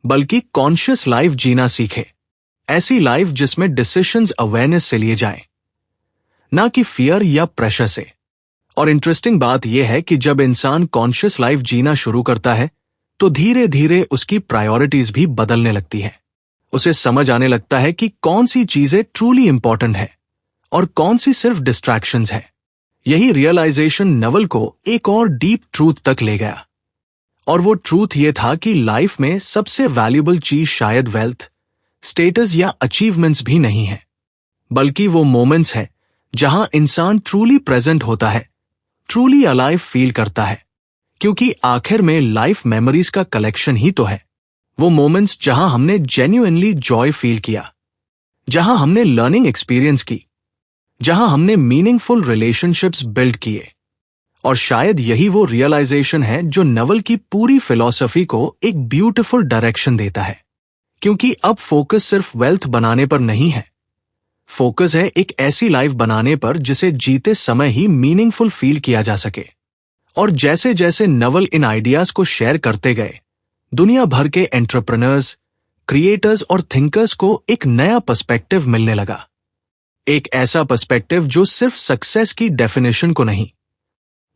बल्कि कॉन्शियस लाइफ जीना सीखे। ऐसी लाइफ जिसमें डिसीजंस अवेयरनेस से लिए जाएं, ना कि फियर या प्रेशर से। और इंटरेस्टिंग बात यह है कि जब इंसान कॉन्शियस लाइफ जीना शुरू करता है, तो धीरे धीरे उसकी प्रायोरिटीज भी बदलने लगती हैं। उसे समझ आने लगता है कि कौन सी चीजें ट्रूली इंपॉर्टेंट है और कौन सी सिर्फ डिस्ट्रैक्शंस है। यही रियलाइजेशन नवल को एक और डीप ट्रूथ तक ले गया, और वो ट्रूथ ये था कि लाइफ में सबसे वैल्यूएबल चीज शायद वेल्थ, स्टेटस या अचीवमेंट्स भी नहीं है, बल्कि वो मोमेंट्स है जहां इंसान ट्रूली प्रेजेंट होता है, ट्रूली अलाइव फील करता है। क्योंकि आखिर में लाइफ मेमोरीज का कलेक्शन ही तो है। वो मोमेंट्स जहां हमने जेन्युइनली जॉय फील किया, जहां हमने लर्निंग एक्सपीरियंस की, जहां हमने मीनिंगफुल रिलेशनशिप्स बिल्ड किए। और शायद यही वो रियलाइजेशन है जो नवल की पूरी फिलॉसफी को एक ब्यूटीफुल डायरेक्शन देता है। क्योंकि अब फोकस सिर्फ वेल्थ बनाने पर नहीं है, फोकस है एक ऐसी लाइफ बनाने पर जिसे जीते समय ही मीनिंगफुल फील किया जा सके। और जैसे जैसे नवल इन आइडियाज को शेयर करते गए, दुनिया भर के एंटरप्रेन्योर्स, क्रिएटर्स और थिंकर्स को एक नया पर्सपेक्टिव मिलने लगा। एक ऐसा पर्सपेक्टिव जो सिर्फ सक्सेस की डेफिनेशन को नहीं,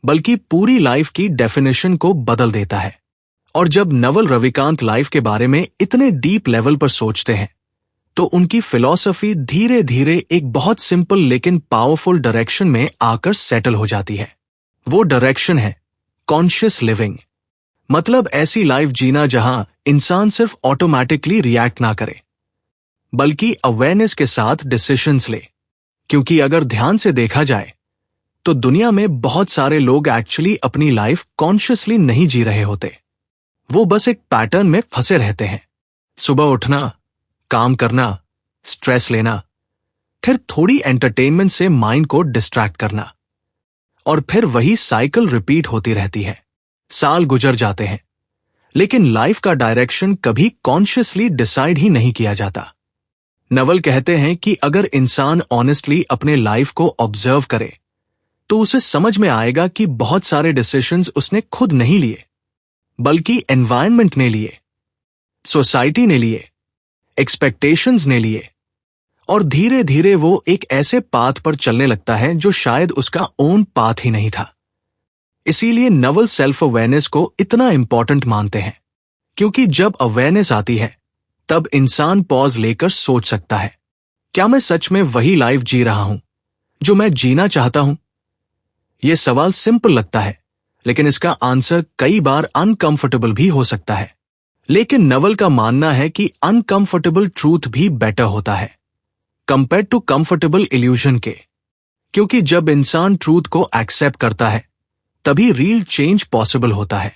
बल्कि पूरी लाइफ की डेफिनेशन को बदल देता है। और जब नवल रविकांत लाइफ के बारे में इतने डीप लेवल पर सोचते हैं, तो उनकी फिलॉसफी धीरे धीरे एक बहुत सिंपल लेकिन पावरफुल डायरेक्शन में आकर सेटल हो जाती है। वो डायरेक्शन है कॉन्शियस लिविंग। मतलब ऐसी लाइफ जीना जहां इंसान सिर्फ ऑटोमेटिकली रिएक्ट ना करे, बल्कि अवेयरनेस के साथ डिसीजंस ले। क्योंकि अगर ध्यान से देखा जाए तो दुनिया में बहुत सारे लोग एक्चुअली अपनी लाइफ कॉन्शियसली नहीं जी रहे होते। वो बस एक पैटर्न में फंसे रहते हैं। सुबह उठना, काम करना, स्ट्रेस लेना, फिर थोड़ी एंटरटेनमेंट से माइंड को डिस्ट्रैक्ट करना, और फिर वही साइकिल रिपीट होती रहती है। साल गुजर जाते हैं, लेकिन लाइफ का डायरेक्शन कभी कॉन्शियसली डिसाइड ही नहीं किया जाता। नवल कहते हैं कि अगर इंसान ऑनेस्टली अपने लाइफ को ऑब्जर्व करे तो उसे समझ में आएगा कि बहुत सारे डिसीजंस उसने खुद नहीं लिए, बल्कि एनवायरनमेंट ने लिए, सोसाइटी ने लिए, एक्सपेक्टेशंस ने लिए, और धीरे धीरे वो एक ऐसे पाथ पर चलने लगता है जो शायद उसका ओन पाथ ही नहीं था। इसीलिए नवल सेल्फ अवेयरनेस को इतना इंपॉर्टेंट मानते हैं, क्योंकि जब अवेयरनेस आती है तब इंसान पॉज लेकर सोच सकता है, क्या मैं सच में वही लाइफ जी रहा हूं जो मैं जीना चाहता हूं? यह सवाल सिंपल लगता है, लेकिन इसका आंसर कई बार अनकंफर्टेबल भी हो सकता है। लेकिन नवल का मानना है कि अनकंफर्टेबल ट्रूथ भी बेटर होता है कंपेयर टू कंफर्टेबल इल्यूजन के, क्योंकि जब इंसान ट्रूथ को एक्सेप्ट करता है तभी रियल चेंज पॉसिबल होता है।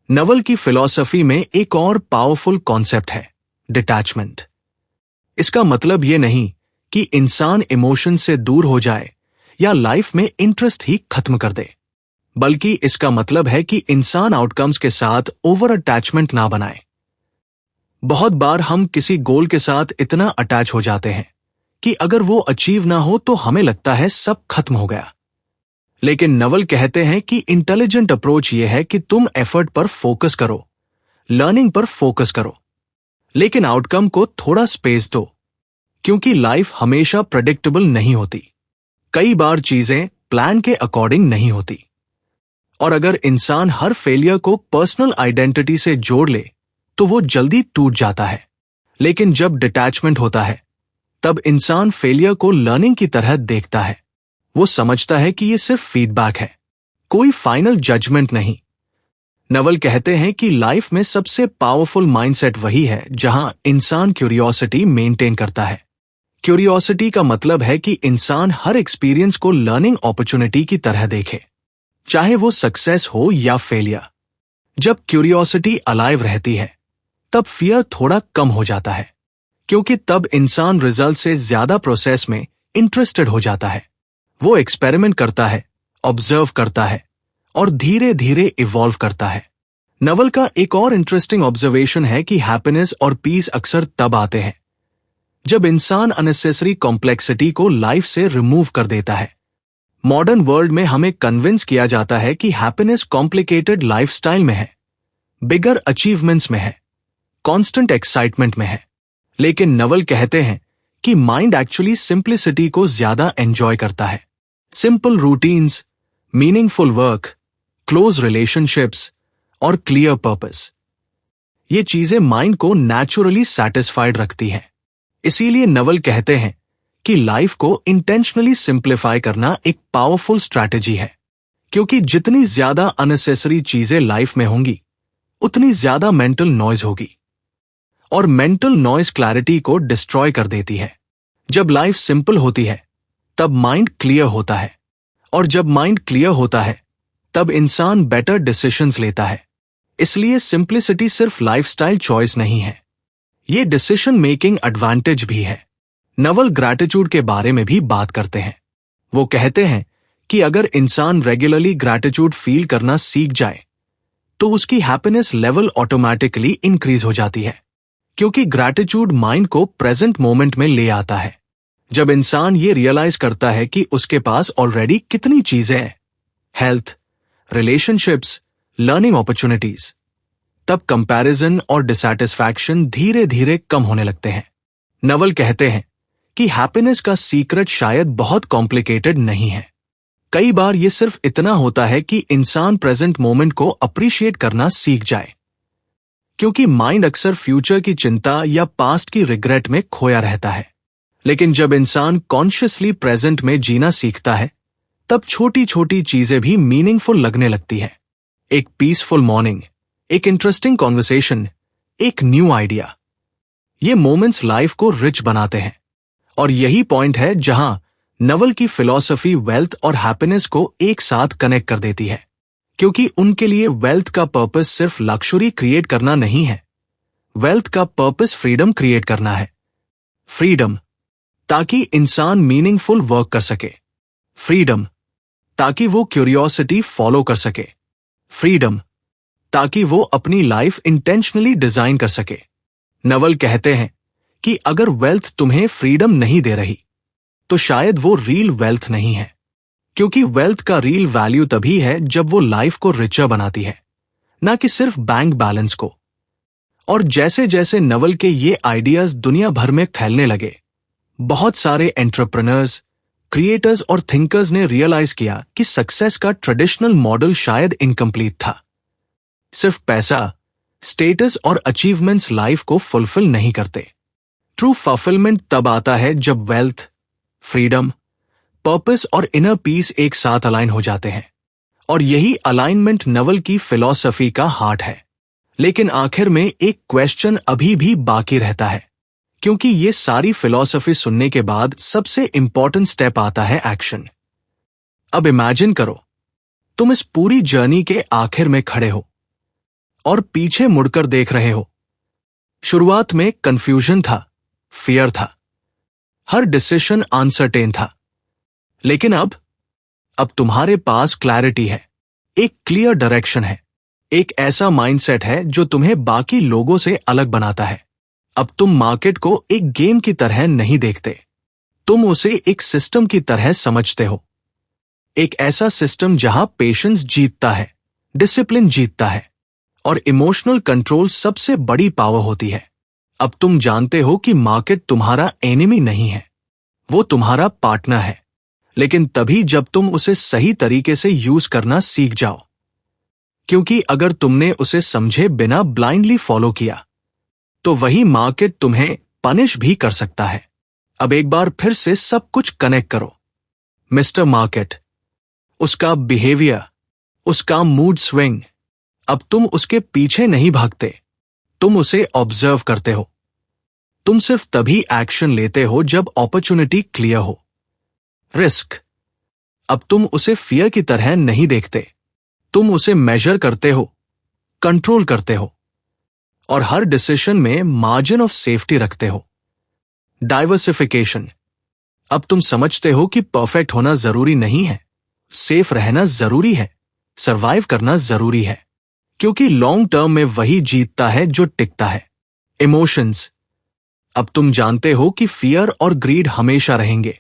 नवल की फिलॉसफी में एक और पावरफुल कॉन्सेप्ट है डिटैचमेंट। इसका मतलब यह नहीं कि इंसान इमोशन से दूर हो जाए या लाइफ में इंटरेस्ट ही खत्म कर दे, बल्कि इसका मतलब है कि इंसान आउटकम्स के साथ ओवर अटैचमेंट ना बनाए। बहुत बार हम किसी गोल के साथ इतना अटैच हो जाते हैं कि अगर वो अचीव ना हो तो हमें लगता है सब खत्म हो गया। लेकिन नवल कहते हैं कि इंटेलिजेंट अप्रोच यह है कि तुम एफर्ट पर फोकस करो, लर्निंग पर फोकस करो, लेकिन आउटकम को थोड़ा स्पेस दो, क्योंकि लाइफ हमेशा प्रेडिक्टेबल नहीं होती। कई बार चीजें प्लान के अकॉर्डिंग नहीं होती, और अगर इंसान हर फेलियर को पर्सनल आइडेंटिटी से जोड़ ले तो वो जल्दी टूट जाता है। लेकिन जब डिटैचमेंट होता है तब इंसान फेलियर को लर्निंग की तरह देखता है। वो समझता है कि ये सिर्फ फीडबैक है, कोई फाइनल जजमेंट नहीं। नवल कहते हैं कि लाइफ में सबसे पावरफुल माइंडसेट वही है जहां इंसान क्यूरियोसिटी मेंटेन करता है। क्यूरियोसिटी का मतलब है कि इंसान हर एक्सपीरियंस को लर्निंग अपॉर्चुनिटी की तरह देखे, चाहे वो सक्सेस हो या फेलियर। जब क्यूरियोसिटी अलाइव रहती है तब फियर थोड़ा कम हो जाता है, क्योंकि तब इंसान रिजल्ट से ज्यादा प्रोसेस में इंटरेस्टेड हो जाता है। वो एक्सपेरिमेंट करता है, ऑब्जर्व करता है, और धीरे धीरे इवॉल्व करता है। नवल का एक और इंटरेस्टिंग ऑब्जर्वेशन है कि हैप्पीनेस और पीस अक्सर तब आते हैं जब इंसान अननेसेसरी कॉम्प्लेक्सिटी को लाइफ से रिमूव कर देता है। मॉडर्न वर्ल्ड में हमें कन्विंस किया जाता है कि हैप्पीनेस कॉम्प्लिकेटेड लाइफस्टाइल में है, बिगर अचीवमेंट्स में है, कांस्टेंट एक्साइटमेंट में है। लेकिन नवल कहते हैं कि माइंड एक्चुअली सिंप्लिसिटी को ज्यादा एंजॉय करता है। Simple routines, meaningful work, close relationships और क्लियर पर्पस, ये चीजें माइंड को नेचुरली सैटिस्फाइड रखती हैं। इसीलिए नवल कहते हैं कि लाइफ को इंटेंशनली सिंप्लीफाई करना एक पावरफुल स्ट्रैटेजी है, क्योंकि जितनी ज्यादा अननेसेसरी चीजें लाइफ में होंगी उतनी ज्यादा मेंटल नॉइज होगी, और मेंटल नॉइज क्लैरिटी को डिस्ट्रॉय कर देती है। जब लाइफ सिंपल होती है तब माइंड क्लियर होता है, और जब माइंड क्लियर होता है तब इंसान बेटर डिसीजंस लेता है। इसलिए सिंप्लिसिटी सिर्फ लाइफस्टाइल चॉइस नहीं है, ये डिसीजन मेकिंग एडवांटेज भी है। नवल ग्रैटिट्यूड के बारे में भी बात करते हैं। वो कहते हैं कि अगर इंसान रेगुलरली ग्रैटिट्यूड फील करना सीख जाए तो उसकी हैप्पीनेस लेवल ऑटोमेटिकली इंक्रीज हो जाती है, क्योंकि ग्रैटिट्यूड माइंड को प्रेजेंट मोमेंट में ले आता है। जब इंसान ये रियलाइज करता है कि उसके पास ऑलरेडी कितनी चीजें हैं, हेल्थ, रिलेशनशिप्स, लर्निंग अपॉर्चुनिटीज, तब कंपैरिजन और डिसैटिस्फैक्शन धीरे धीरे कम होने लगते हैं। नवल कहते हैं कि हैप्पीनेस का सीक्रेट शायद बहुत कॉम्प्लिकेटेड नहीं है। कई बार ये सिर्फ इतना होता है कि इंसान प्रेजेंट मोमेंट को अप्रिशिएट करना सीख जाए। क्योंकि माइंड अक्सर फ्यूचर की चिंता या पास्ट की रिग्रेट में खोया रहता है। लेकिन जब इंसान कॉन्शियसली प्रेजेंट में जीना सीखता है, तब छोटी छोटी चीजें भी मीनिंगफुल लगने लगती है। एक पीसफुल मॉर्निंग, एक इंटरेस्टिंग कॉन्वर्सेशन, एक न्यू आइडिया, ये मोमेंट्स लाइफ को रिच बनाते हैं। और यही पॉइंट है जहां नवल की फिलॉसफी वेल्थ और हैप्पीनेस को एक साथ कनेक्ट कर देती है, क्योंकि उनके लिए वेल्थ का पर्पस सिर्फ लक्जरी क्रिएट करना नहीं है। वेल्थ का पर्पस फ्रीडम क्रिएट करना है। फ्रीडम ताकि इंसान मीनिंगफुल वर्क कर सके। फ्रीडम ताकि वो क्यूरियोसिटी फॉलो कर सके। फ्रीडम ताकि वो अपनी लाइफ इंटेंशनली डिजाइन कर सके। नवल कहते हैं कि अगर वेल्थ तुम्हें फ्रीडम नहीं दे रही, तो शायद वो रियल वेल्थ नहीं है, क्योंकि वेल्थ का रियल वैल्यू तभी है जब वो लाइफ को रिचर बनाती है, ना कि सिर्फ बैंक बैलेंस को। और जैसे जैसे नवल के ये आइडियाज दुनिया भर में फैलने लगे, बहुत सारे एंटरप्रेन्योर्स, क्रिएटर्स और थिंकर्स ने रियलाइज किया कि सक्सेस का ट्रेडिशनल मॉडल शायद इनकम्प्लीट था। सिर्फ पैसा, स्टेटस और अचीवमेंट्स लाइफ को फुलफिल नहीं करते। ट्रू फुलफिलमेंट तब आता है जब वेल्थ, फ्रीडम, पर्पस और इनर पीस एक साथ अलाइन हो जाते हैं। और यही अलाइनमेंट नवल की फिलॉसफी का हार्ट है। लेकिन आखिर में एक क्वेश्चन अभी भी बाकी रहता है, क्योंकि ये सारी फिलॉसफी सुनने के बाद सबसे इंपॉर्टेंट स्टेप आता है एक्शन। अब इमेजिन करो, तुम इस पूरी जर्नी के आखिर में खड़े हो और पीछे मुड़कर देख रहे हो। शुरुआत में कंफ्यूजन था, फियर था, हर डिसीजन अनसर्टेन था। लेकिन अब तुम्हारे पास क्लैरिटी है, एक क्लियर डायरेक्शन है, एक ऐसा माइंडसेट है जो तुम्हें बाकी लोगों से अलग बनाता है। अब तुम मार्केट को एक गेम की तरह नहीं देखते, तुम उसे एक सिस्टम की तरह समझते हो। एक ऐसा सिस्टम जहां पेशेंस जीतता है, डिसिप्लिन जीतता है और इमोशनल कंट्रोल सबसे बड़ी पावर होती है। अब तुम जानते हो कि मार्केट तुम्हारा एनिमी नहीं है, वो तुम्हारा पार्टनर है, लेकिन तभी जब तुम उसे सही तरीके से यूज करना सीख जाओ। क्योंकि अगर तुमने उसे समझे बिना ब्लाइंडली फॉलो किया, तो वही मार्केट तुम्हें पनिश भी कर सकता है। अब एक बार फिर से सब कुछ कनेक्ट करो। मिस्टर मार्केट, उसका बिहेवियर, उसका मूड स्विंग, अब तुम उसके पीछे नहीं भागते, तुम उसे ऑब्जर्व करते हो। तुम सिर्फ तभी एक्शन लेते हो जब अपॉर्चुनिटी क्लियर हो। रिस्क, अब तुम उसे फियर की तरह नहीं देखते, तुम उसे मेजर करते हो, कंट्रोल करते हो और हर डिसीजन में मार्जिन ऑफ सेफ्टी रखते हो। डाइवर्सिफिकेशन, अब तुम समझते हो कि परफेक्ट होना जरूरी नहीं है, सेफ रहना जरूरी है, सरवाइव करना जरूरी है, क्योंकि लॉन्ग टर्म में वही जीतता है जो टिकता है। इमोशंस, अब तुम जानते हो कि फियर और ग्रीड हमेशा रहेंगे,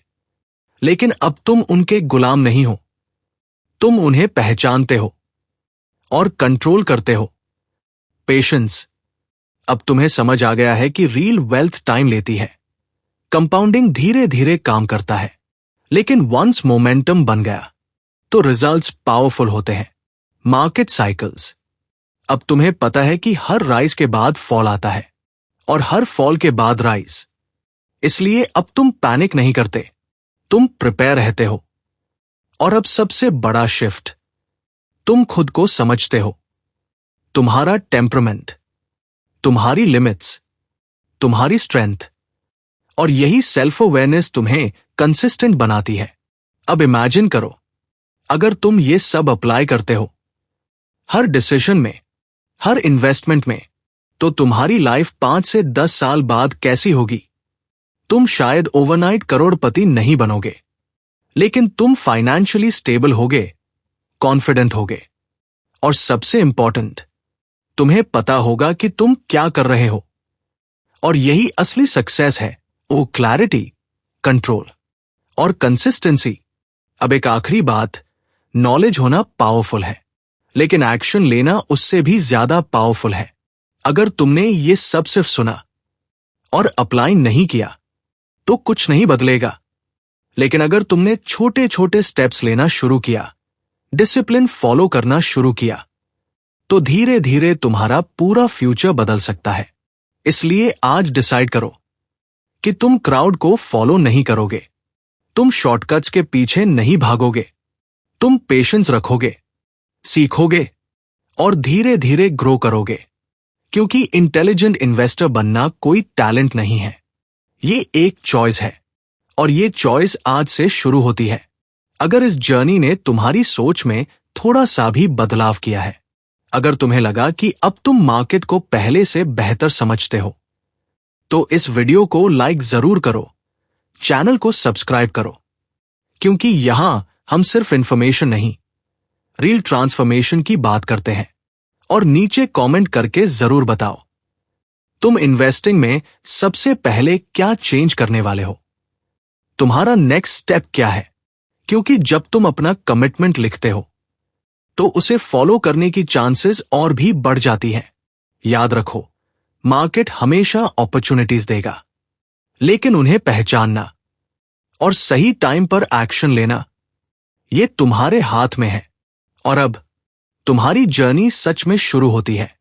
लेकिन अब तुम उनके गुलाम नहीं हो, तुम उन्हें पहचानते हो और कंट्रोल करते हो। पेशेंस, अब तुम्हें समझ आ गया है कि रियल वेल्थ टाइम लेती है, कंपाउंडिंग धीरे धीरे काम करता है, लेकिन वंस मोमेंटम बन गया तो रिजल्ट्स पावरफुल होते हैं। मार्केट साइकिल्स, अब तुम्हें पता है कि हर राइज के बाद फॉल आता है और हर फॉल के बाद राइज, इसलिए अब तुम पैनिक नहीं करते, तुम प्रिपेयर रहते हो। और अब सबसे बड़ा शिफ्ट, तुम खुद को समझते हो, तुम्हारा टेम्परामेंट, तुम्हारी लिमिट्स, तुम्हारी स्ट्रेंथ, और यही सेल्फ अवेयरनेस तुम्हें कंसिस्टेंट बनाती है। अब इमेजिन करो, अगर तुम ये सब अप्लाई करते हो हर डिसीजन में, हर इन्वेस्टमेंट में, तो तुम्हारी लाइफ 5 से 10 साल बाद कैसी होगी? तुम शायद ओवरनाइट करोड़पति नहीं बनोगे, लेकिन तुम फाइनेंशियली स्टेबल होगे, कॉन्फिडेंट होगे, और सबसे इंपॉर्टेंट, तुम्हें पता होगा कि तुम क्या कर रहे हो। और यही असली सक्सेस है, वो क्लैरिटी, कंट्रोल और कंसिस्टेंसी। अब एक आखिरी बात, नॉलेज होना पावरफुल है, लेकिन एक्शन लेना उससे भी ज्यादा पावरफुल है। अगर तुमने ये सब सिर्फ सुना और अप्लाई नहीं किया, तो कुछ नहीं बदलेगा। लेकिन अगर तुमने छोटे छोटे स्टेप्स लेना शुरू किया, डिसिप्लिन फॉलो करना शुरू किया, तो धीरे धीरे तुम्हारा पूरा फ्यूचर बदल सकता है। इसलिए आज डिसाइड करो कि तुम क्राउड को फॉलो नहीं करोगे, तुम शॉर्टकट्स के पीछे नहीं भागोगे, तुम पेशेंस रखोगे, सीखोगे और धीरे धीरे ग्रो करोगे। क्योंकि इंटेलिजेंट इन्वेस्टर बनना कोई टैलेंट नहीं है, ये एक चॉइस है और ये चॉइस आज से शुरू होती है। अगर इस जर्नी ने तुम्हारी सोच में थोड़ा सा भी बदलाव किया है, अगर तुम्हें लगा कि अब तुम मार्केट को पहले से बेहतर समझते हो, तो इस वीडियो को लाइक जरूर करो, चैनल को सब्सक्राइब करो, क्योंकि यहां हम सिर्फ इंफॉर्मेशन नहीं, रियल ट्रांसफॉर्मेशन की बात करते हैं। और नीचे कमेंट करके जरूर बताओ, तुम इन्वेस्टिंग में सबसे पहले क्या चेंज करने वाले हो, तुम्हारा नेक्स्ट स्टेप क्या है। क्योंकि जब तुम अपना कमिटमेंट लिखते हो, तो उसे फॉलो करने की चांसेस और भी बढ़ जाती हैं। याद रखो, मार्केट हमेशा अपॉर्चुनिटीज देगा, लेकिन उन्हें पहचानना और सही टाइम पर एक्शन लेना, ये तुम्हारे हाथ में है। और अब तुम्हारी जर्नी सच में शुरू होती है।